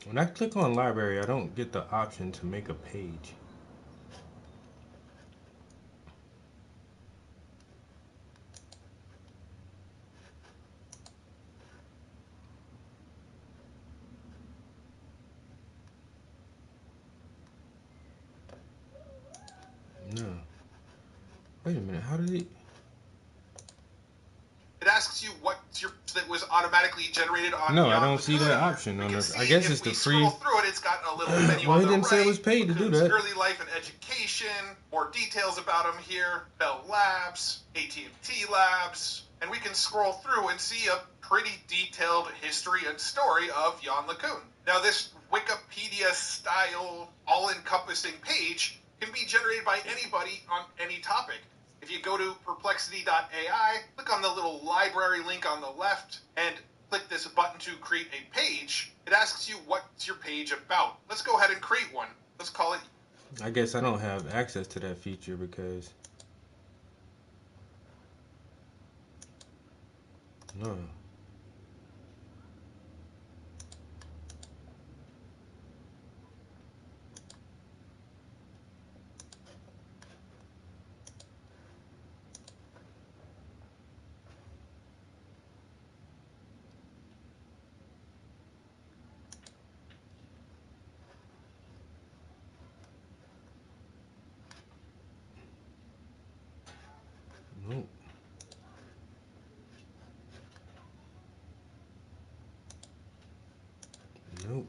When I click on library, I don't get the option to make a page. No. Wait a minute, how did he...
It asks you what that was automatically generated on
No,
Jan
I don't see
LeCun.
that option on the... I guess it's the free...
If we scroll through it, it's got a little menu
Well,
on
he
the
didn't say it was paid to do
LeCun's
that.
early life and education, more details about him here, Bell Labs, AT&T Labs, and we can scroll through and see a pretty detailed history and story of Jan LeCun. Now, this Wikipedia-style, all-encompassing page can be generated by anybody on any topic. If you go to perplexity.ai, click on the little library link on the left, and click this button to create a page, it asks you what's your page about. Let's go ahead and create one. Let's call it...
I guess I don't have access to that feature because... No. Nope. Nope.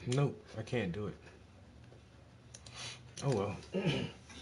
Nope, I can't do it. Oh well.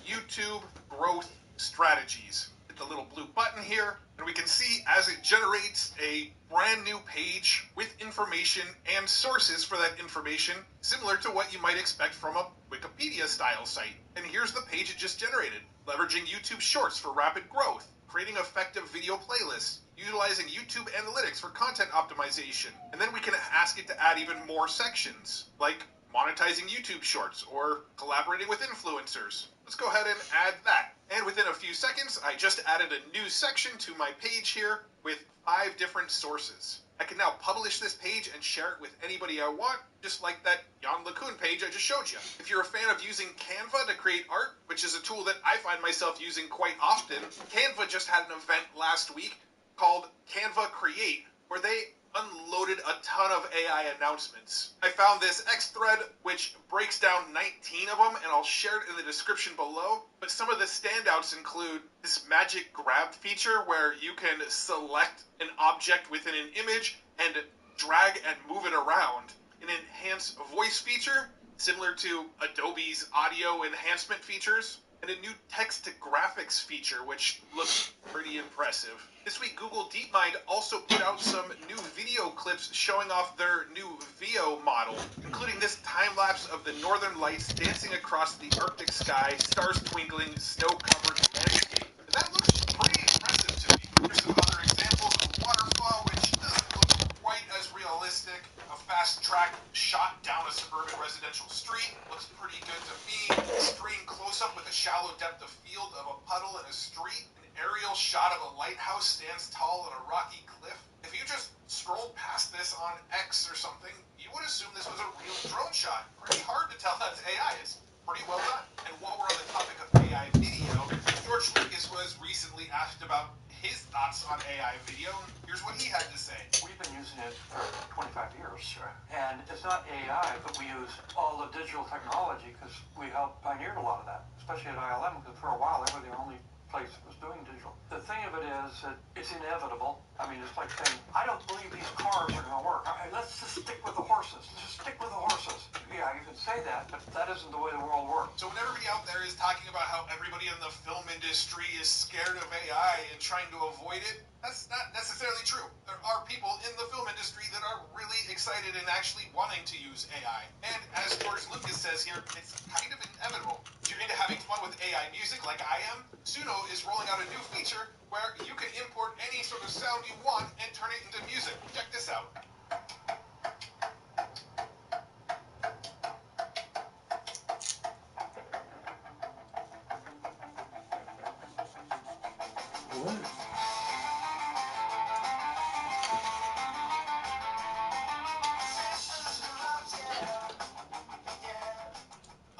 YouTube growth strategies. Hit the little blue button here, and we can see as it generates a brand new page with information and sources for that information, similar to what you might expect from a Wikipedia style site. And here's the page it just generated. Leveraging YouTube Shorts for rapid growth, creating effective video playlists, utilizing YouTube Analytics for content optimization. And then we can ask it to add even more sections, like monetizing YouTube Shorts or collaborating with influencers. Let's go ahead and add that. And within a few seconds, I just added a new section to my page here with 5 different sources. I can now publish this page and share it with anybody I want, just like that Jan LeCun page I just showed you. If you're a fan of using Canva to create art, which is a tool that I find myself using quite often, Canva just had an event last week called Canva Create, where they unloaded a ton of AI announcements. I found this X thread, which breaks down 19 of them, and I'll share it in the description below. But some of the standouts include this magic grab feature, where you can select an object within an image and drag and move it around. An enhanced voice feature, similar to Adobe's audio enhancement features, and a new text-to-graphics feature, which looks pretty impressive. This week, Google DeepMind also put out some new video clips showing off their new Veo model, including this time-lapse of the northern lights dancing across the Arctic sky, stars twinkling, snow-covered landscape. And that looks pretty impressive to me. There's some other examples of waterfall, which doesn't look quite as realistic. A fast-track shot down a suburban residential street looks pretty good to me. A screen close-up with a shallow depth of field of a puddle in a street. Aerial shot of a lighthouse stands tall on a rocky cliff. If you just scrolled past this on X or something, you would assume this was a real drone shot. Pretty hard to tell that's AI. It's pretty well done. And while we're on the topic of AI video, George Lucas was recently asked about his thoughts on AI video. Here's what he had to say.
We've been using it for 25 years, and it's not AI, but we use all the digital technology because we helped pioneer a lot of that, especially at ILM, because for a while they were the only place that was doing digital. The thing of it is that it's inevitable. I mean, it's like saying, I don't believe these cars are going to work. Let's just stick with the horses. Let's just stick with the horses. Yeah, you can say that, but that isn't the way the world works.
So when everybody out there is talking about how everybody in the film industry is scared of AI and trying to avoid it, that's not necessarily true. There are people in the film industry that are really excited and actually wanting to use AI. And as George Lucas says here, it's kind of inevitable. If you're into having fun with AI music like I am, Suno is rolling out a new feature where you can import any sort of sound you want and turn it into music. Check this out.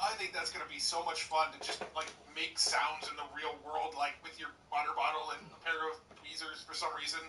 I think that's going to be so much fun to just like make sounds in the real world, like with your water bottle and a pair of tweezers for some reason,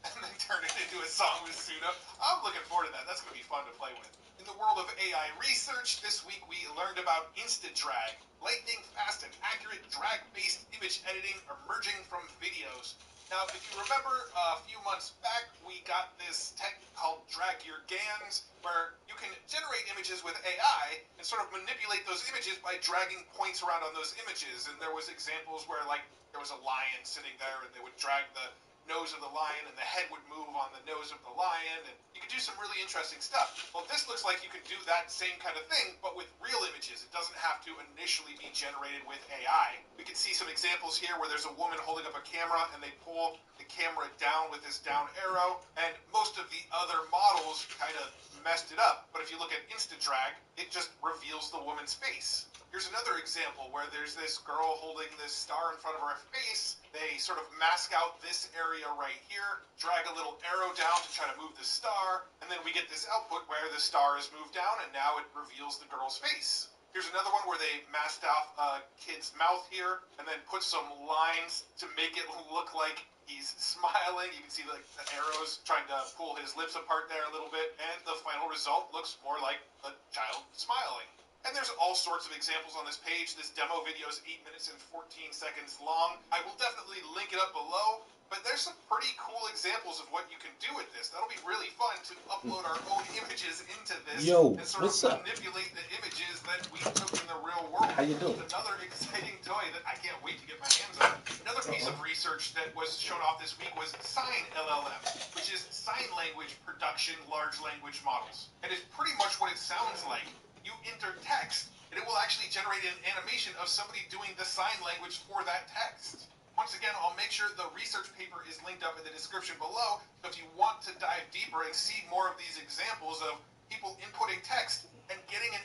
and then turn it into a song with Suno. I'm looking forward to that. That's going to be fun to play with. In the world of AI research, this week we learned about InstaDrag, lightning fast and accurate drag-based image editing emerging from videos. Now, if you remember, a few months back, we got this tech called Drag Your GANs, where you can generate images with AI and sort of manipulate those images by dragging points around on those images. And there was examples where, like, there was a lion sitting there, and they would drag the nose of the lion, and the head would move on the nose of the lion, and you could do some really interesting stuff. Well, this looks like you can do that same kind of thing, but with real images. It doesn't have to initially be generated with AI. We can see some examples here where there's a woman holding up a camera, and they pull the camera down with this down arrow, and most of the other models kind of messed it up. But if you look at InstaDrag, it just reveals the woman's face. Here's another example where there's this girl holding this star in front of her face. They sort of mask out this area right here, drag a little arrow down to try to move the star, and then we get this output where the star is moved down, and now it reveals the girl's face. Here's another one where they masked off a kid's mouth here, and then put some lines to make it look like he's smiling. You can see the arrows trying to pull his lips apart there a little bit, and the final result looks more like a child smiling. And there's all sorts of examples on this page. This demo video is 8 minutes and 14 seconds long. I will definitely link it up below, but there's some pretty cool examples of what you can do with this. That'll be really fun to upload our own images into this and sort of manipulate the images that we took in the real world.
How you doing?
Another exciting toy that I can't wait to get my hands on. Another piece of research that was shown off this week was Sign LLM, which is sign language production large language models. And it's pretty much what it sounds like. You enter text, and it will actually generate an animation of somebody doing the sign language for that text. Once again, I'll make sure the research paper is linked up in the description below, so if you want to dive deeper and see more of these examples of people inputting text and getting an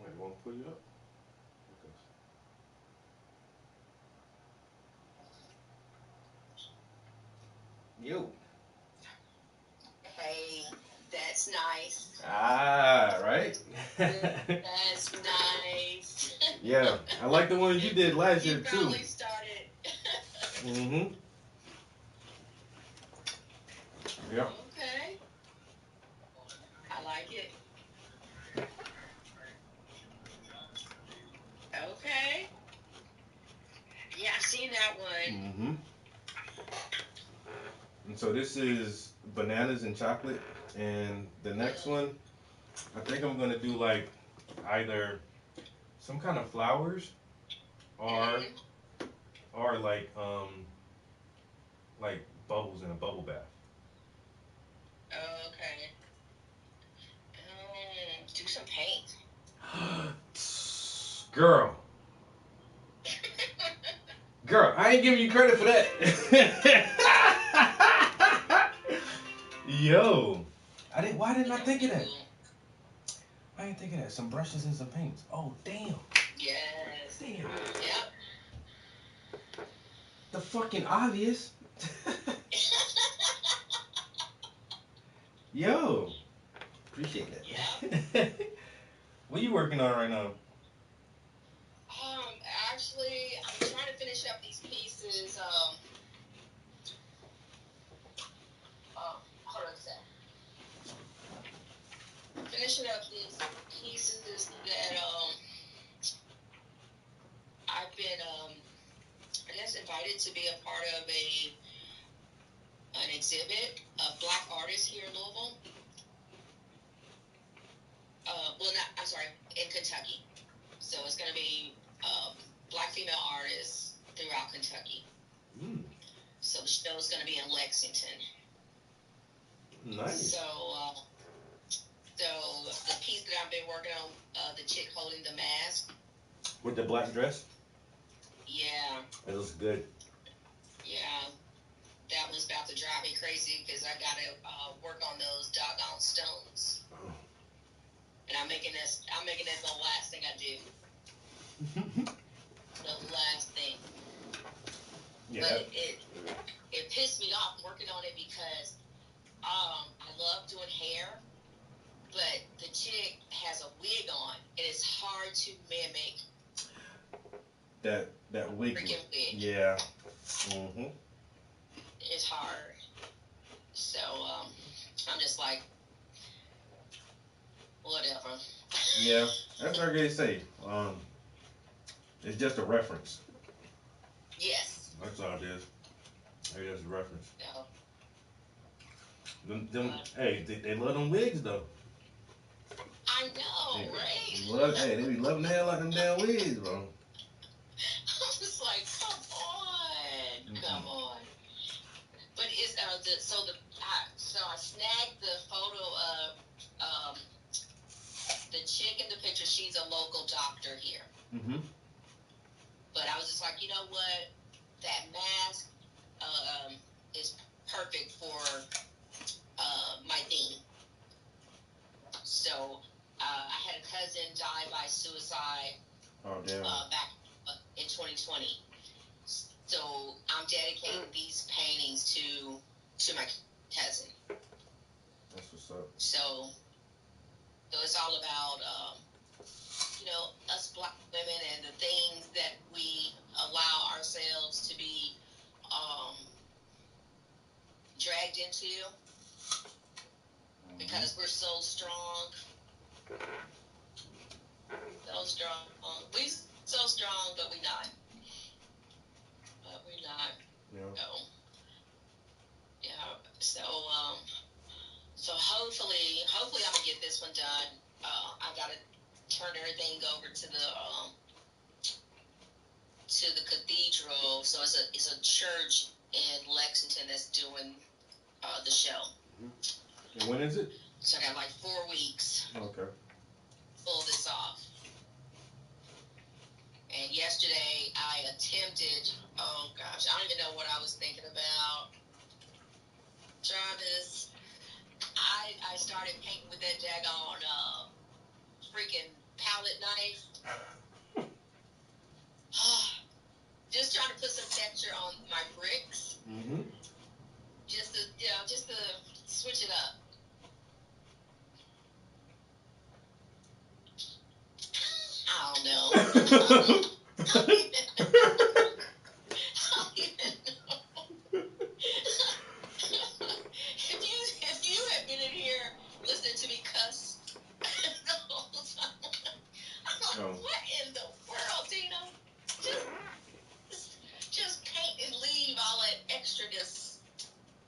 Wait, won't pull you up? Yo.
Hey, that's nice.
Ah, right?
That's nice.
Yeah, I like the one you did last year, too.
You probably started.
Mm-hmm. Yep.
Okay. I like it. Okay. Yeah, I've seen that one.
Mm-hmm. And so this is bananas and chocolate. And the next one, I think I'm gonna do like either some kind of flowers or like bubbles in a bubble bath.
Okay. Do some paint.
Girl. Girl, I ain't giving you credit for that. Yo. Why didn't I think of that? I didn't think of that. Some brushes and some paints. Oh, damn.
Yes.
Damn.
Yep.
The fucking obvious. Yo. Appreciate that.
Yep.
What are you working on right now?
Actually, I'm trying to finish up these pieces. Hold on a sec. Finishing up these pieces that I've been I guess invited to be a part of an exhibit of Black artists here in Louisville. In Kentucky. So it's going to be Black female artists throughout Kentucky. So the show's going to be in Lexington.
Nice.
So the piece that I've been working on, the chick holding the mask.
With the black dress?
Yeah.
It looks good.
Yeah. That was about to drive me crazy because I got to work on those doggone stones. And I'm making this the last thing I do. The last thing.
Yeah.
But it pissed me off working on it because I love doing hair, but the chick has a wig on, and it's hard to mimic
that wig.
Freaking wig.
Yeah. Mm-hmm.
It's hard. So I'm just like, whatever.
Yeah, that's what I gotta say. It's just a reference.
Yes.
That's all it is. It's just a reference.
No.
Hey, they love them wigs though.
I know, right?
They be loving the hell out of them damn wigs, bro.
I was like, come on, come on. But it's so I snagged the photo of the chick in the picture. She's a local doctor here.
Mm-hmm.
But I was just like, you know what? That mask is perfect for my theme. So I had a cousin die by suicide.
Oh damn.
Back in 2020. So I'm dedicating these paintings to my cousin.
That's what's up.
So it's all about us Black women and the things that we allow ourselves to be dragged into because we're so strong. So strong. We so strong, but we're not.
Yeah.
So hopefully I'm gonna get this one done. I gotta turn everything over to the cathedral. So it's a church in Lexington that's doing the show.
Mm-hmm. And when is it?
So I got like 4 weeks.
Okay.
Pull this off. And yesterday I attempted, oh gosh, I don't even know what I was thinking about. Travis, I started painting with that daggone freaking palette knife. Just trying to put some texture on my bricks.
Mm-hmm.
Just to switch it up. I don't know. I don't even know.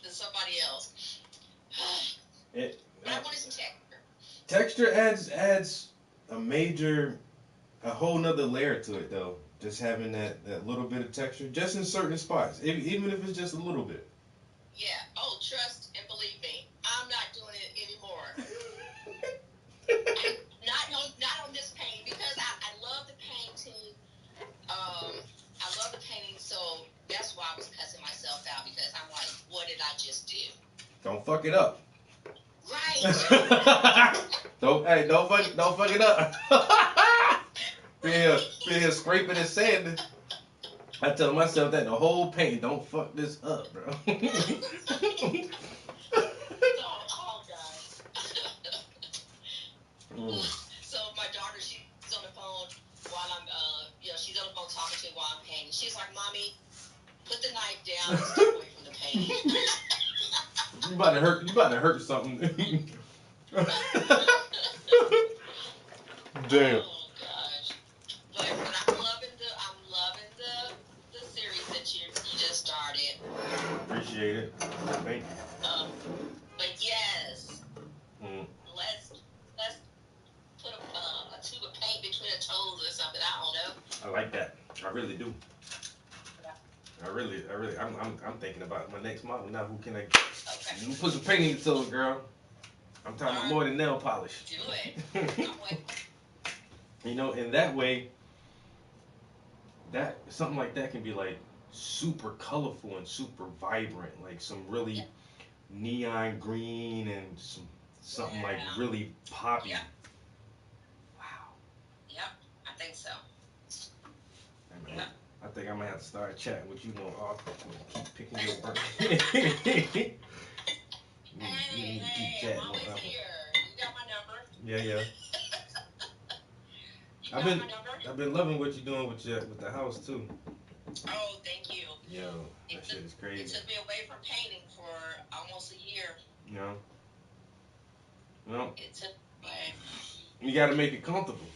than somebody else.
It,
But I wanted some texture.
texture adds a whole nother layer to it though. Just having that little bit of texture, just in certain spots, even if it's just a little bit.
Yeah. Oh, trust and believe me, I'm not doing it anymore. not on this painting because I love the painting. I love the painting, so that's why I was cussing myself out because I'm like, what did I just do?
Don't fuck it up.
Right.
Don't fuck it up. Be here scraping and sanding. I tell myself that the whole painting, don't fuck this up, bro.
Oh God. So my daughter, she's on the phone while I'm, she's on the phone talking to me while I'm painting. She's like, "Mommy, put the knife down and stay away from the painting."
You about to hurt something. Damn.
Oh gosh. But I'm loving the series that you just started.
Appreciate it. Thank you.
But yes, let's put a tube of paint between the toes or something. I don't know.
I like that. I really do. I'm thinking about my next model now. Who can I get?
Okay.
You put some paint in your toes, girl. I'm talking about more than nail polish.
Do it. I'm waiting.
You know, in that way, that something like that can be like super colorful and super vibrant, like some really neon green and something like really poppy.
Yep.
Wow.
Yep, I think so.
I think I might have to start chatting with you more often. Keep picking your brain.
Hey, I'm always here. You got my number.
Yeah. I've been loving what you're doing with the house too.
Oh, thank you.
Yo, that shit is crazy.
It took me away from painting for almost a year.
No. Well,
It took away.
you got to make it comfortable.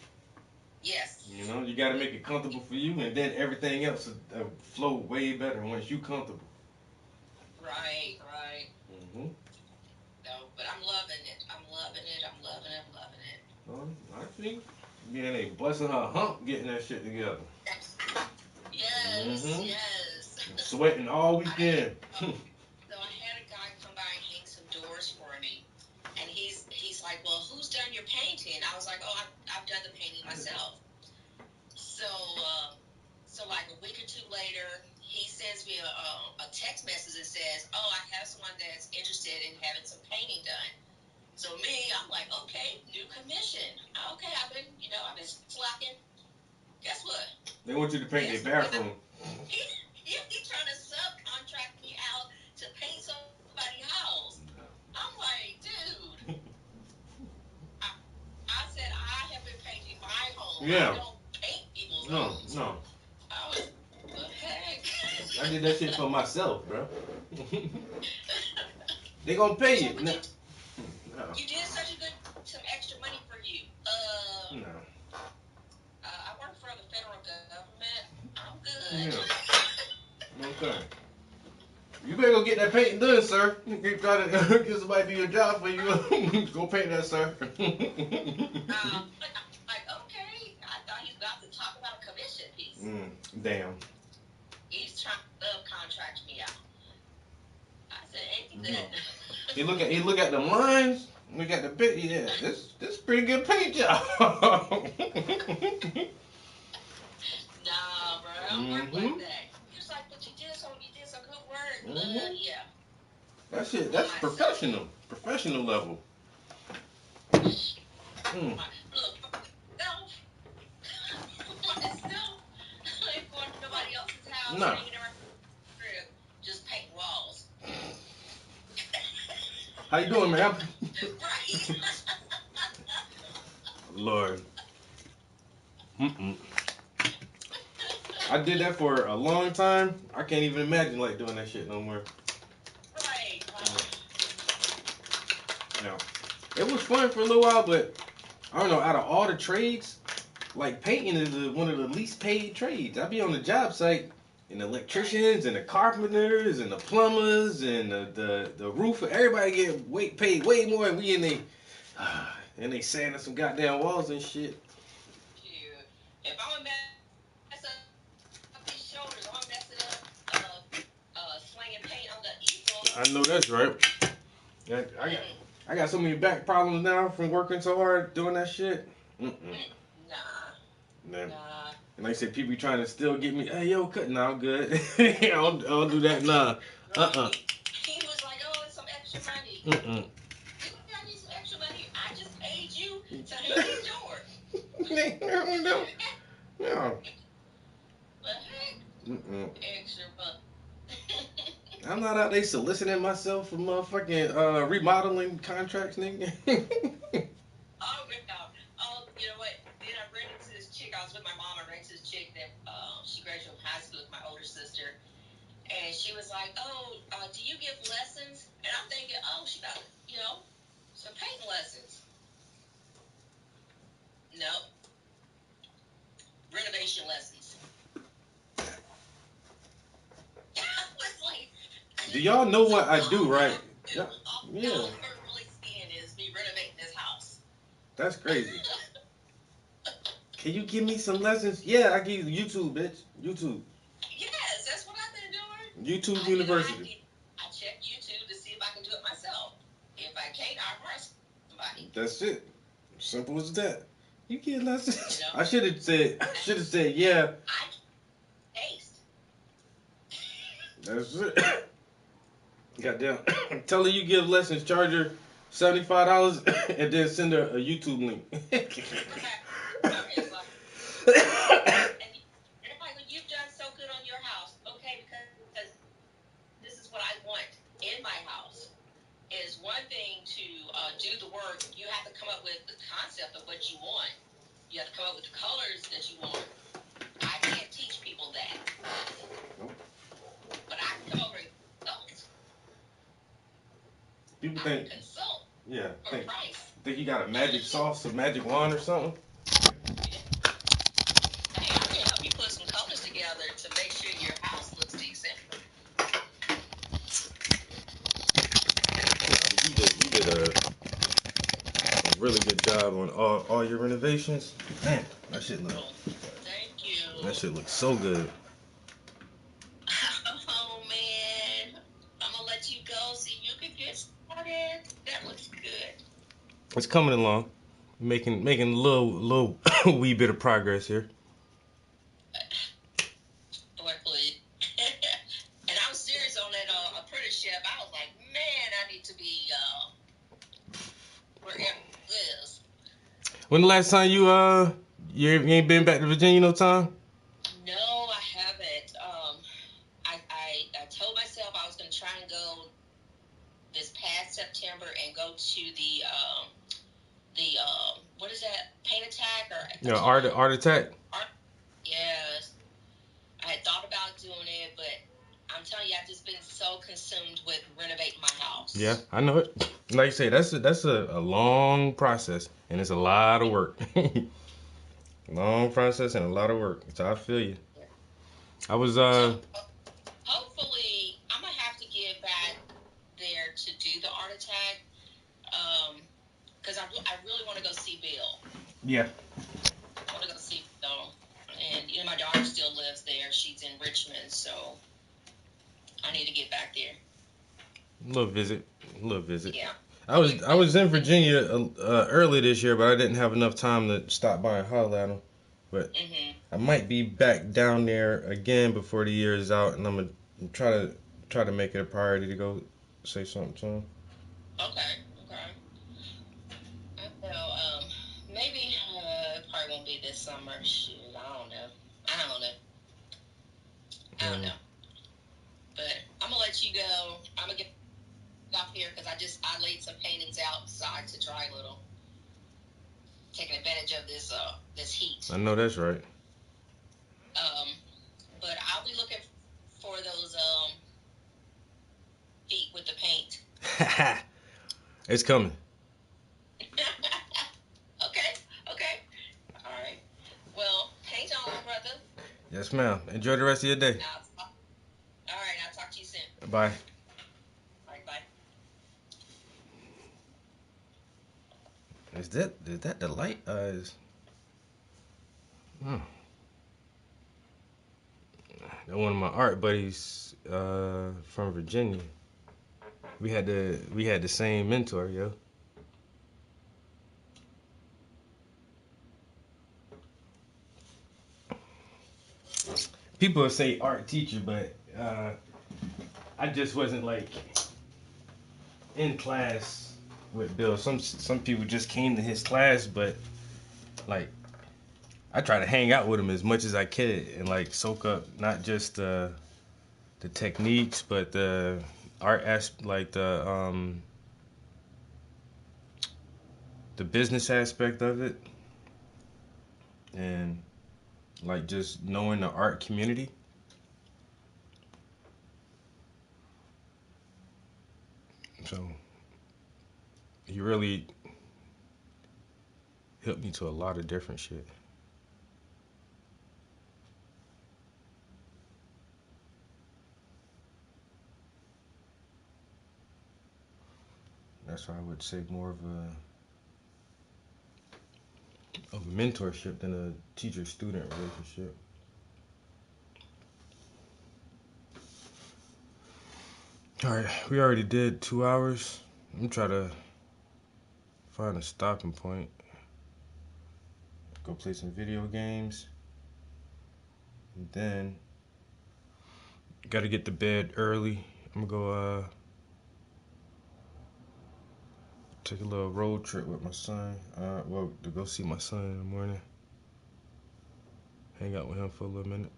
Yes.
You know, you got to make it comfortable for you, and then everything else will flow way better once you comfortable.
Right.
Mm-hmm.
No, but I'm loving it. I'm loving it.
Well, I think being a busting her hump getting that shit together.
Yes.
Mm-hmm.
Yes.
Sweating all weekend.
So I had a guy come by and hang some doors for me, and he's like, "Well, who's done your painting?" I was like, "Oh, I've done the painting myself." So like a week or two later, he sends me a text message that says, "Oh, I have someone that's interested in having some painting done." So I'm like, okay, new commission. Okay, I've been slacking. Guess what?
They want you to paint their bathroom.
He trying to subcontract me out to paint somebody's house. I'm like, dude. I said I have been painting my home.
Yeah.
I don't paint people's homes.
No.
I was, what the heck?
I did that shit for myself, bro. They gonna pay you. No.
You did some extra money for you.
No.
I work for the federal government. I'm good.
Yeah. Okay. You better go get that painting done, sir. You try to get somebody to do your job for you. Go paint that, sir.
Like, okay. I thought he was about to talk about a commission piece.
Damn.
He's trying to subcontract me out. I said, ain't that?
He look at the lines. We got the bit. Yeah, this pretty good paint job.
Nah, bro. I don't work like that. He was like, but you did some good work. Yeah.
That shit, that's professional. Professional level.
Look, myself, I ain't going to nobody else's house.
No.
Hanging around the crib, just paint walls.
How you doing, man?
Right.
Lord. I did that for a long time. I can't even imagine like doing that shit no more.
Right.
No. It was fun for a little while, but I don't know, out of all the trades, like painting is one of the least paid trades. I be on the job site And the electricians and the carpenters and the plumbers and the roofer, everybody get paid way more, and we in they and they sanding some goddamn walls and shit.
Shoot. If I'm gonna mess up these shoulders, I'm gonna mess it up slinging paint on the easel.
I know that's right. I got so many back problems now from working so hard doing that shit. Nah. And like I said, people be trying to still get me. Hey, yo, cut. Nah, I'm good. I don't do that. Nah.
He was like, oh, it's some extra money. I need some extra money. I just paid you, so here's yours.
No.
But heck, extra money.
I'm not out there soliciting myself for motherfucking remodeling contracts, nigga.
Oh, you know what? Then I ran into this chick. I was with my mom. I ran into this chick that she graduated from high school with my older sister. And she was like, oh, do you give lessons? And I'm thinking, oh, she got, some painting lessons. No. Renovation lessons. I was like,
Do y'all know what I do, right?
Yeah. All her really seeing is me renovating this house.
That's crazy. Can you give me some lessons? Yeah, I give you YouTube, bitch. YouTube.
Yes, that's what I've been doing.
YouTube University.
I check YouTube to see if I can do it myself. If I can't, I'll hire somebody.
That's it. Simple as that. You get lessons. I should have said yeah.
I taste.
That's it. Goddamn. Tell her you give lessons, charge her $75 and then send her a YouTube link.
You've done so good on your house, okay, because this is what I want in my house. Is one thing to do the work, you have to come up with the concept of what you want. You have to come up with the colors that you want. I can't teach people that. But I can come over and consult.
People think,
consult.
Yeah,
For price.
think you got a magic sauce, a magic wand or something?
Hey, I can help you put some colors together to make sure your house looks decent.
You did a really good job on all your renovations. Man, that shit look.
Thank you.
That shit looks so good.
Oh man, I'm gonna let you go so you can get started. That looks good.
It's coming along, making a little wee bit of progress here.
Lord, please. And I was serious on that apprenticeship. I was like, man, I need to be wherever it is.
When the last time you ain't been back to Virginia no time?
No, I haven't. I told myself I was gonna try and go this past September and go to the what is that, Paint Attack or
Art Attack.
Yes, I had thought about doing it, but I'm telling you, I've just been so consumed with renovating my house.
Yeah, I know it. Like you say, that's a long process, and it's a lot of work. Long process and a lot of work. So I feel you. I was
Hopefully, I'm gonna have to get back there to do the Art Attack, because I really want to go see Bill.
Yeah.
I want to go see Bill, and my daughter still lives there. She's in Richmond, so I need to get back there.
Little visit.
Yeah.
I was in Virginia early this year, but I didn't have enough time to stop by and holler at them. But I might be back down there again before the year is out, and I'm gonna try to make it a priority to go say something to them.
Okay. Well, maybe it probably won't be this summer. Shoot, I don't know. But I'm gonna let you go. I'm gonna get off here because I laid some paintings outside to dry a little, taking advantage of this heat.
I know that's right.
But I'll be looking for those feet with the paint.
It's coming.
Okay. All right. Well, paint on, brother.
Yes, ma'am. Enjoy the rest of your day.
I'll
Bye.
All right, bye.
Is that the light? That one of my art buddies from Virginia. We had the same mentor, yo. People say art teacher, but I just wasn't like in class with Bill. Some people just came to his class, but like I try to hang out with him as much as I could and like soak up not just the techniques, but the art like the business aspect of it, and like just knowing the art community. So he really helped me to a lot of different shit. That's why I would say more of a mentorship than a teacher-student relationship. All right, we already did 2 hours. I'm trying to find a stopping point. Go play some video games. And then, gotta get to bed early. I'm gonna go take a little road trip with my son. Well, to go see my son in the morning. Hang out with him for a little minute.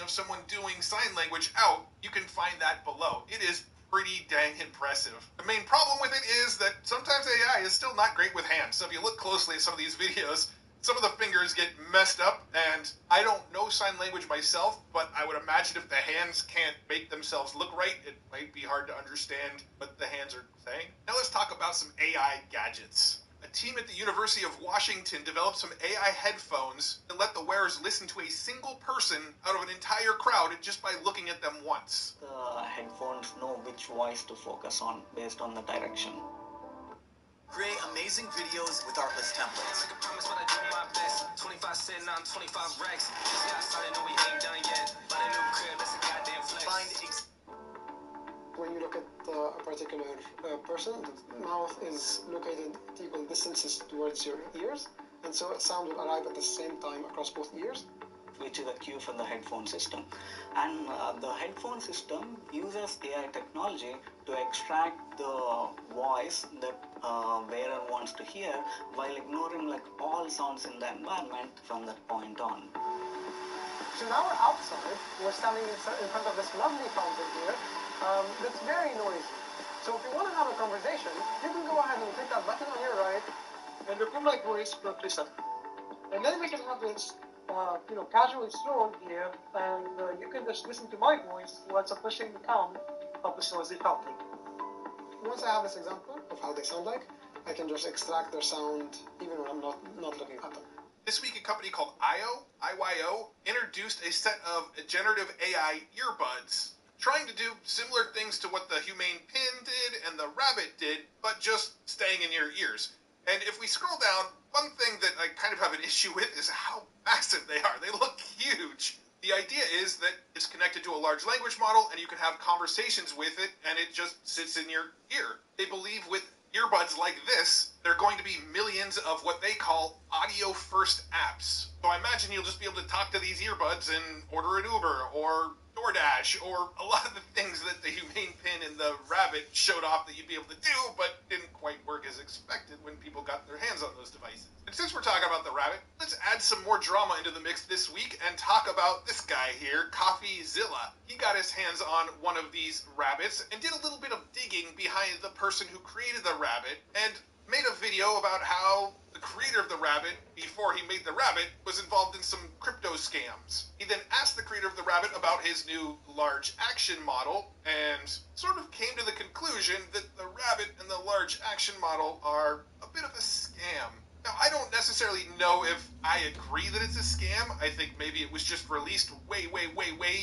Of someone doing sign language out, you can find that below. It is pretty dang impressive. The main problem with it is that sometimes AI is still not great with hands. So if you look closely at some of these videos, some of the fingers get messed up, and I don't know sign language myself, but I would imagine if the hands can't make themselves look right, it might be hard to understand what the hands are saying. Now let's talk about some AI gadgets. A team at the University of Washington developed some AI headphones that let the wearers listen to a single person out of an entire crowd just by looking at them once.
The headphones know which voice to focus on based on the direction.
Create amazing videos with artless templates.
Make a promise when I do my best. 25 cents on 25 racks. Just got started, no we ain't done yet. Buy a new crib, that's a goddamn flex.
When you look at a particular person, the mouth is located at equal distances towards your ears, and so sound will arrive at the same time across both ears,
which is a cue for the headphone system. And the headphone system uses AI technology to extract the voice that wearer wants to hear while ignoring like all sounds in the environment from that point on.
So now we're outside, we're standing in front of this lovely fountain here that's very noisy. So if you want to have a conversation, you can go ahead and click that button on your right and record my voice for 3 seconds. And then we can have this casually stroll here, and you can just listen to my voice while I'm pushing the count of the noisy fountain. Once I have this example of how they sound like, I can just extract their sound even when I'm not looking at them.
This week, a company called IYO, introduced a set of generative AI earbuds, trying to do similar things to what the Humane Pin did and the Rabbit did, but just staying in your ears. And if we scroll down, one thing that I kind of have an issue with is how massive they are. They look huge. The idea is that it's connected to a large language model, and you can have conversations with it, and it just sits in your ear. They believe with earbuds like this, there are going to be millions of what they call audio-first apps. So I imagine you'll just be able to talk to these earbuds and order an Uber or DoorDash or a lot of the things that the Humane Pin and the Rabbit showed off that you'd be able to do, but didn't quite work as expected when people got their hands on those devices. And since we're talking about the Rabbit, let's add some more drama into the mix this week and talk about this guy here, CoffeeZilla. He got his hands on one of these rabbits and did a little bit of digging behind the person who created the rabbit and made a video about how the creator of the rabbit, before he made the rabbit, was involved in some crypto scams. He then asked the creator of the rabbit about his new large action model and sort of came to the conclusion that the rabbit and the large action model are a bit of a scam. Now, I don't necessarily know if I agree that it's a scam. I think maybe it was just released way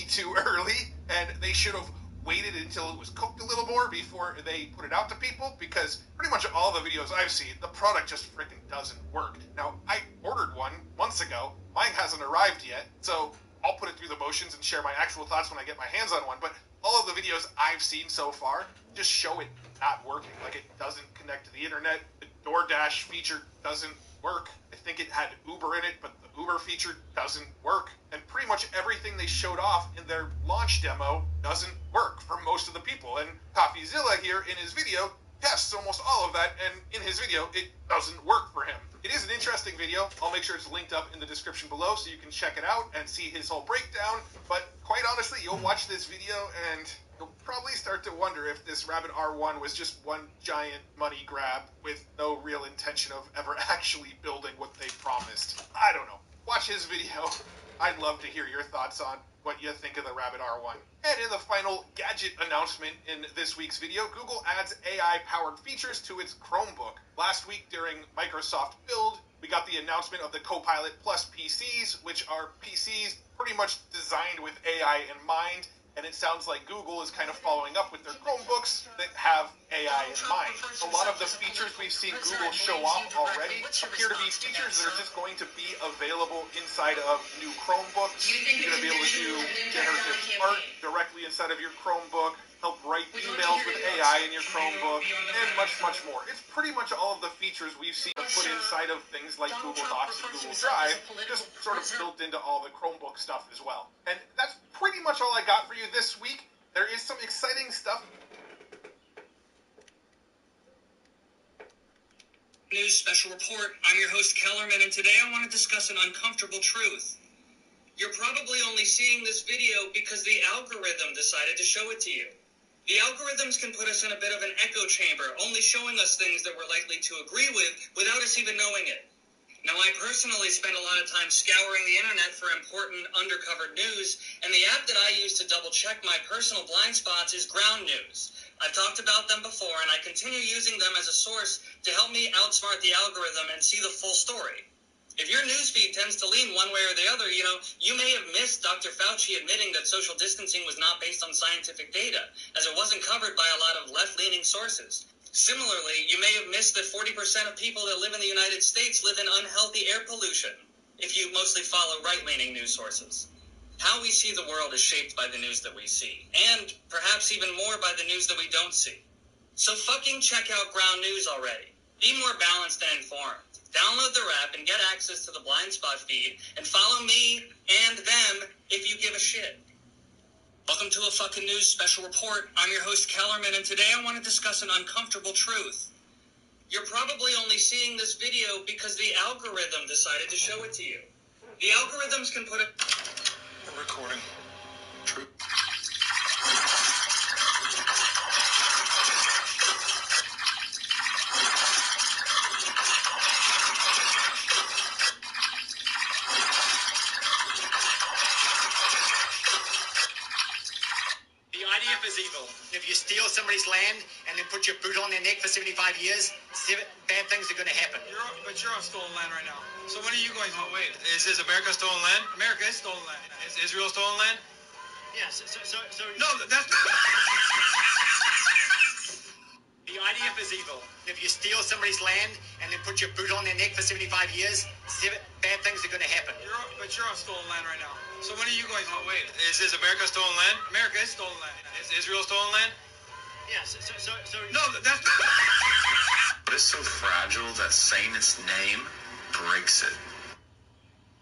too early, and they should have waited until it was cooked a little more before they put it out to people, because pretty much all the videos I've seen, the product just freaking doesn't work. Now, I ordered one months ago. Mine hasn't arrived yet, so I'll put it through the motions and share my actual thoughts when I get my hands on one, but all of the videos I've seen so far just show it not working. Like, it doesn't connect to the internet. The DoorDash feature doesn't work. I think it had Uber in it, but the Uber feature doesn't work. And pretty much everything they showed off in their launch demo doesn't work for most of the people. And CoffeeZilla here in his video tests almost all of that, and in his video, it doesn't work for him. It is an interesting video. I'll make sure it's linked up in the description below so you can check it out and see his whole breakdown. But quite honestly, you'll watch this video and you'll probably start to wonder if this Rabbit R1 was just one giant money grab with no real intention of ever actually building what they promised. I don't know. Watch his video. I'd love to hear your thoughts on what you think of the Rabbit R1. And in the final gadget announcement in this week's video, Google adds AI-powered features to its Chromebook. Last week during Microsoft Build, we got the announcement of the Copilot Plus PCs, which are PCs pretty much designed with AI in mind. And it sounds like Google is kind of following up with their Chromebooks that have AI in mind. A lot of the features we've seen Google show off already appear to be features that are just going to be available inside of new Chromebooks. You're going to be able to do generative art directly inside of your Chromebook, help write emails with AI in your Chromebook, and much more. It's pretty much all of the features we've seen put inside of things like Google Docs and Google Drive, just sort of built into all the Chromebook stuff as well. And that's pretty much all I got for you this week. There is some exciting stuff.
News Special Report. I'm your host, Kellerman, and today I want to discuss an uncomfortable truth. You're probably only seeing this video because the algorithm decided to show it to you. The algorithms can put us in a bit of an echo chamber, only showing us things that we're likely to agree with without us even knowing it. Now, I personally spend a lot of time scouring the internet for important undercover news, and the app that I use to double-check my personal blind spots is Ground News. I've talked about them before, and I continue using them as a source to help me outsmart the algorithm and see the full story. If your newsfeed tends to lean one way or the other, you may have missed Dr. Fauci admitting that social distancing was not based on scientific data, as it wasn't covered by a lot of left-leaning sources. Similarly, you may have missed that 40% of people that live in the United States live in unhealthy air pollution, if you mostly follow right-leaning news sources. How we see the world is shaped by the news that we see, and perhaps even more by the news that we don't see. So fucking check out Ground News already. Be more balanced and informed. Download their app and get access to the Blind Spot feed, and follow me and them if you give a shit. Welcome to a fucking news special report. I'm your host, Kellerman, and today I want to discuss an uncomfortable truth. You're probably only seeing this video because the algorithm decided to show it to you. The algorithms can put it...
We're recording. True.
IDF is evil. If you steal somebody's land and then put your boot on their neck for 75 years, bad things are going to happen.
But you're on stolen land right now. So when are you going home? Oh, wait. Is America stolen land? America is stolen land. Is Israel stolen land?
Yes. So
no, that's...
The IDF is evil. If you steal somebody's land and then put your boot on their neck for 75 years, bad things are going to happen.
But you're on stolen land right now. So when are you going home? Oh, wait. Is America stolen land? America is stolen land. Is Israel stolen land?
Yes. So
no, that's...
But it's so fragile that saying its name breaks it.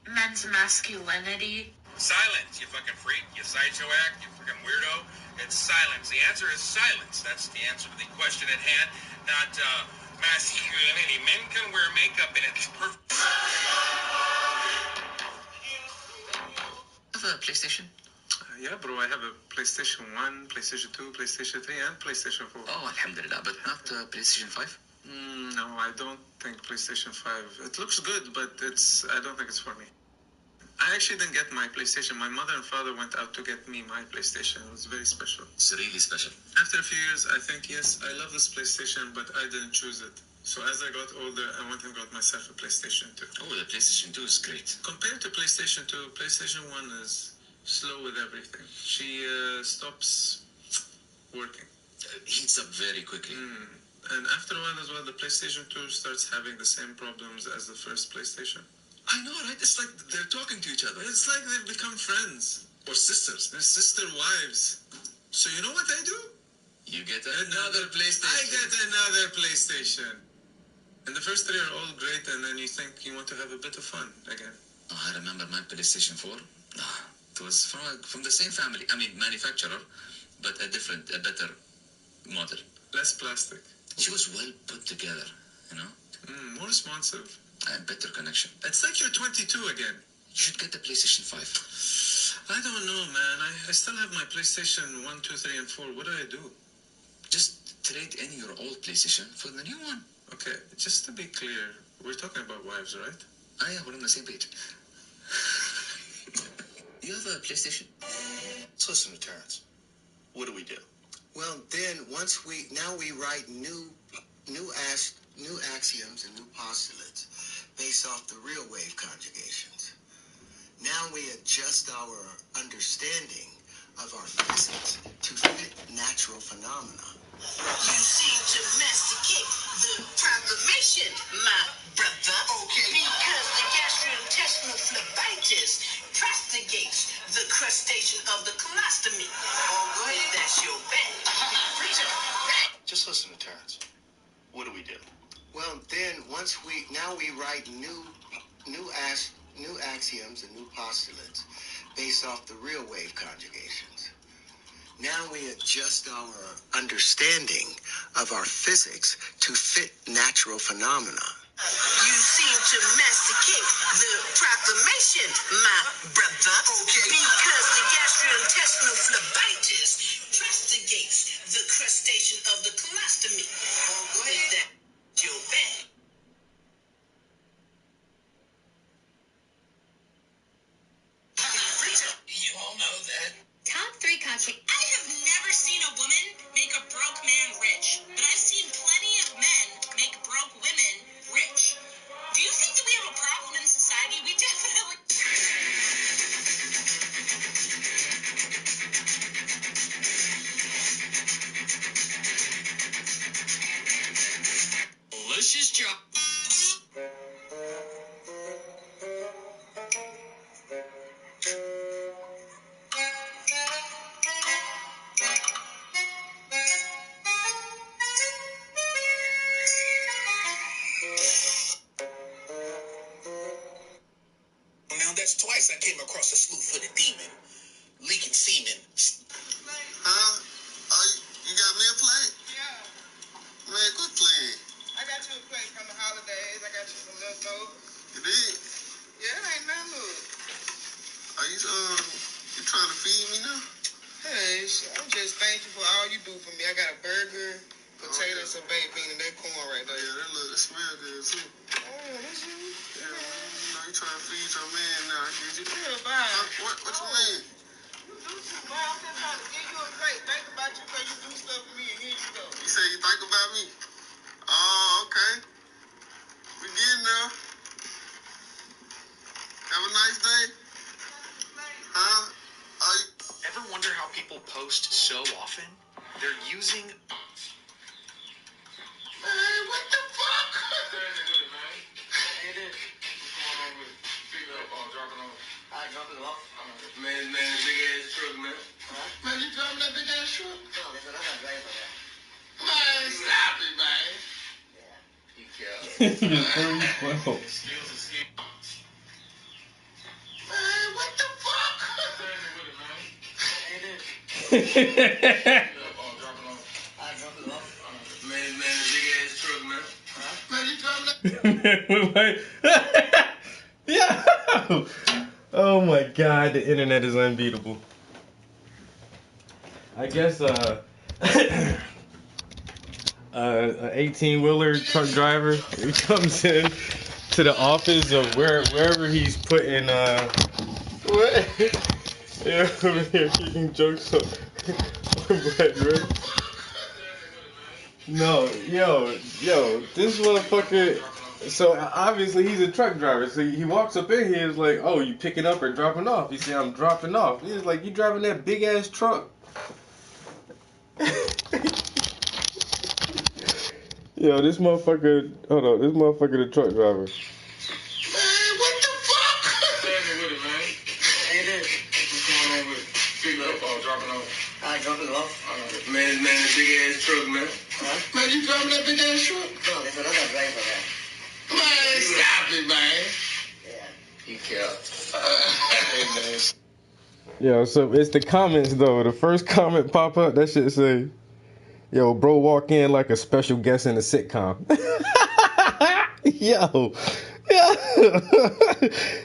Men's masculinity.
Silence, you fucking freak, you sideshow act, you fucking weirdo. It's silence. The answer is silence. That's the answer to the question at hand, not masculinity. Men can wear makeup and it's perfect.
Have a PlayStation?
Yeah, bro, I have a PlayStation 1, PlayStation 2, PlayStation 3, and PlayStation 4.
Oh, alhamdulillah, but not PlayStation 5?
No, I don't think PlayStation 5. It looks good, but I don't think it's for me. I actually didn't get my PlayStation. My mother and father went out to get me my PlayStation. It was very special.
It's really special.
After a few years, I think, yes, I love this PlayStation, but I didn't choose it. So as I got older, I went and got myself a PlayStation 2.
Oh, the PlayStation 2 is great.
Compared to PlayStation 2, PlayStation 1 is slow with everything. She stops working.
Heats up very quickly.
And after a while as well, the PlayStation 2 starts having the same problems as the first PlayStation.
I know, right? It's like they're talking to each other.
It's like they've become friends.
Or sisters.
They're sister wives. So you know what I do?
You get another PlayStation.
I get another PlayStation. And the first three are all great, and then you think you want to have a bit of fun again.
Oh, I remember my PlayStation 4. It was from the same family. I mean, manufacturer, but a better model.
Less plastic.
She was well put together, you know?
More responsive.
And better connection.
It's like you're 22 again.
You should get the PlayStation 5.
I don't know, man. I still have my PlayStation 1, 2, 3, and 4. What do I do?
Just trade in your old PlayStation for the new one.
Okay, just to be clear, we're talking about wives, right?
Oh yeah, we're on the same page. You have a PlayStation?
So listen to Terrence. What do we do?
Well, then now we write new axioms and new postulates based off the real wave conjugations. Now we adjust our understanding of our physics to fit natural phenomena.
You seem to masticate the proclamation, my brother. Okay. Because the gastrointestinal phlebitis prostigates the crustacean of the colostomy. Oh, go ahead. That's your bet.
Just listen to Terrence. What do we do?
Well, then now we write new axioms and new postulates based off the real wave conjugations. Now we adjust our understanding of our physics to fit natural phenomena.
You seem to masticate the proclamation, my brother. Okay. Because the gastrointestinal phlebitis prostigates the
incrustation of the colostomy. Is that your bag? You all know that.
Top 3 cocktails. I have never seen a woman make a broke man rich, but I've seen plenty of men make broke women rich. Do you think that we have a problem in society? We definitely.
Delicious job. Now that's twice I came across a slew-footed demon, leaking semen.
Huh? Oh, you got me a plate? Yeah. Man, quit playing.
I got you a plate from the holidays. I got you some leftovers.
You did?
Yeah, it ain't nothing good.
Are you trying to feed me now?
Hey, I'm just thankful for all you do for me. I got a burger, potatoes, some baked bean, and that corn right there.
Yeah, that smell good too.
Oh, yeah, that's you.
Yeah, you know you trying to feed your man now. I get you.
Yeah, bye.
What you mean?
You do too, boy. I'm just trying to give you a plate. Think about you because you do stuff for me, and here you go.
You say you think about me? Oh, okay. We getting there. Have a nice day. Huh?
Ever wonder how people post so often? They're using.
Man, what the fuck?
Hey, this. What's going on with it? Pick it up, dropping off. I drop it off.
Man, big ass truck, man.
Huh?
Man, you driving that big ass truck?
No, that's another driver there.
Man, stop it, man.
Yeah.
You're very well.
Man, what the fuck?
Hey, this.
Man, big ass truck, man.
Huh?
Man, you driving that?
Yeah. Oh my God, the internet is unbeatable. I guess a 18-wheeler truck driver, he comes in to the office of wherever he's putting what? Yeah, over here making jokes on Black Rick. No, yo, this motherfucker. So obviously he's a truck driver. So he walks up in here, is like, "Oh, you picking up or dropping off?" He said, "I'm dropping off." He's like, "You driving that big ass truck?" Yo, this motherfucker. Hold on, this motherfucker the truck driver.
Man, what the fuck?
Hey, this.
What's going on with it? Pick it up, dropping off.
I drop it off.
Man, big ass truck, man.
Huh?
Man, you driving that big ass truck?
No, there's another driver there.
Man, stop it, man.
Yeah.
He kept. Hey, man.
Yo, so it's the comments though. The first comment pop up, that shit say, "Yo, bro, walk in like a special guest in a sitcom."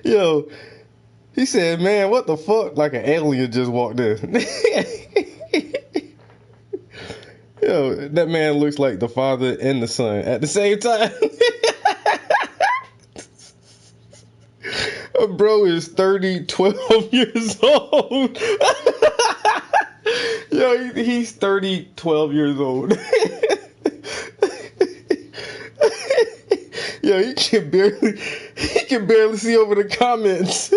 Yo, he said, "Man, what the fuck?" Like an alien just walked in. Yo, that man looks like the father and the son at the same time. Bro is 30, 12 years old. Yo, he's 30, 12 years old. Yo, he can barely see over the comments.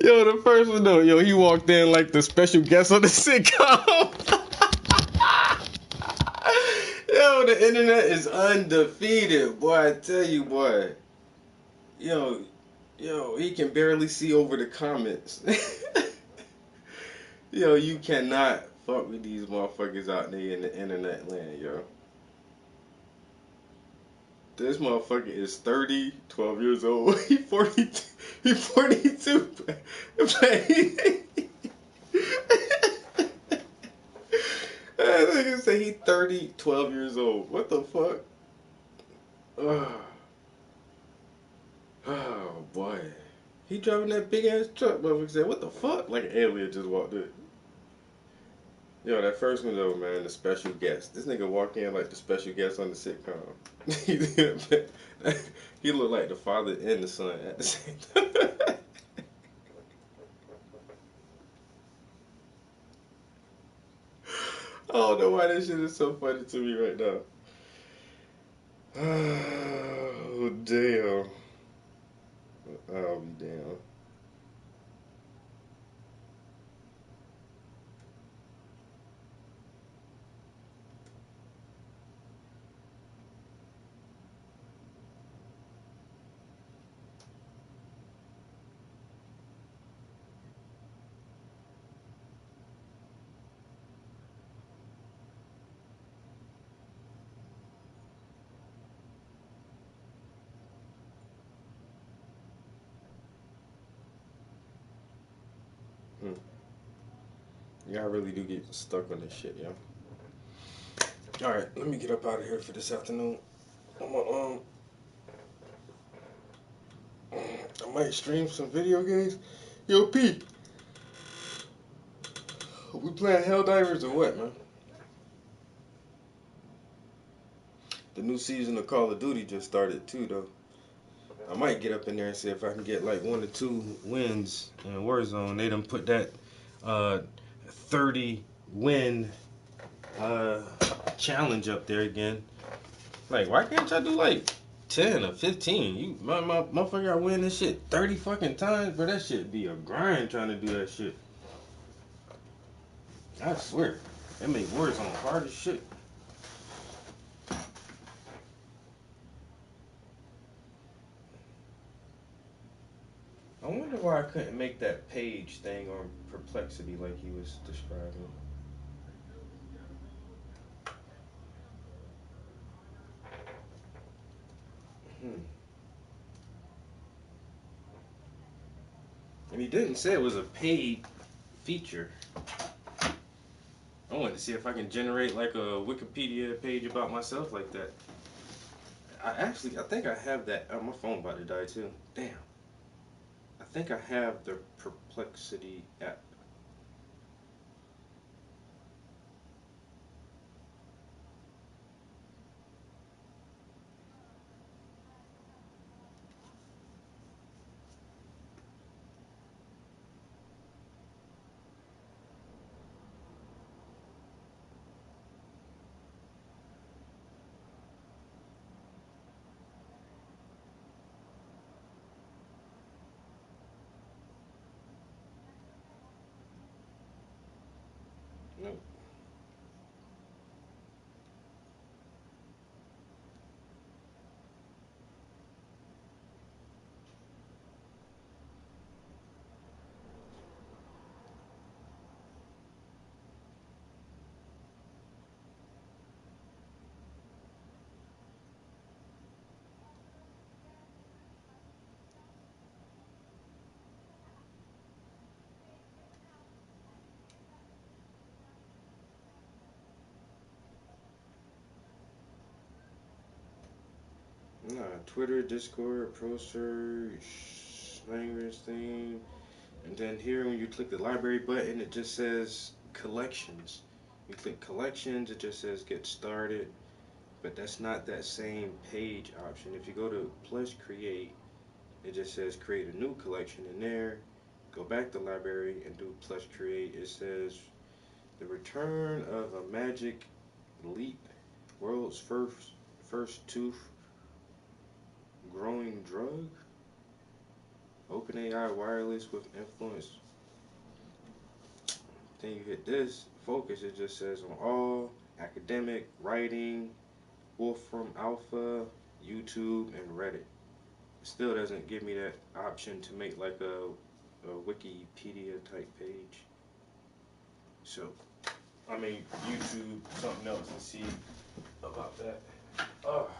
Yo, the first one though, yo, he walked in like the special guest on the sitcom. Yo, the internet is undefeated, boy. I tell you, boy. Yo, he can barely see over the comments. Yo, you cannot fuck with these motherfuckers out there in the internet land, yo. This motherfucker is 30, 12 years old. He 42. He 42. That nigga say he 30, 12 years old. What the fuck? Oh boy. He driving that big ass truck, motherfucker said, what the fuck? Like an alien just walked in. Yo, that first one though, man, the special guest. This nigga walk in like the special guest on the sitcom. He looked like the father and the son at the same time. I don't know why this shit is so funny to me right now. Oh, damn. I'll be damn. Yeah, I really do get stuck on this shit, yo. Alright, let me get up out of here for this afternoon. I might stream some video games. Yo, P, we playing Helldivers or what, man? The new season of Call of Duty just started too, though. I might get up in there and see if I can get like 1 or 2 wins in Warzone. They done put that 30 win challenge up there again. Like, why can't y'all do like 10 or 15? You motherfucker gotta win this shit 30 fucking times, but that shit be a grind trying to do that shit. I swear. That make Warzone hard as shit. I wonder why I couldn't make that page thing on Perplexity like he was describing. And he didn't say it was a paid feature. I wanted to see if I can generate like a Wikipedia page about myself like that. I think I have that. Oh, my phone about to die too. Damn. I think I have the Perplexity app. Nope. Nah, Twitter, Discord, ProSearch, language thing. And then here when you click the library button, it just says collections. You click collections, it just says get started. But that's not that same page option. If you go to plus create, it just says create a new collection in there. Go back to library and do plus create. It says the return of a magic leap, world's first tooth growing drug. OpenAI wireless with influence. Then you hit this focus. It just says on all academic, writing, Wolfram Alpha, YouTube, and Reddit. It still doesn't give me that option to make like a Wikipedia type page. So, I mean, YouTube, something else to see about that. Oh.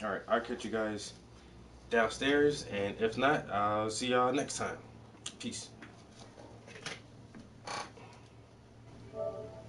Alright, I'll catch you guys downstairs, and if not, I'll see y'all next time. Peace.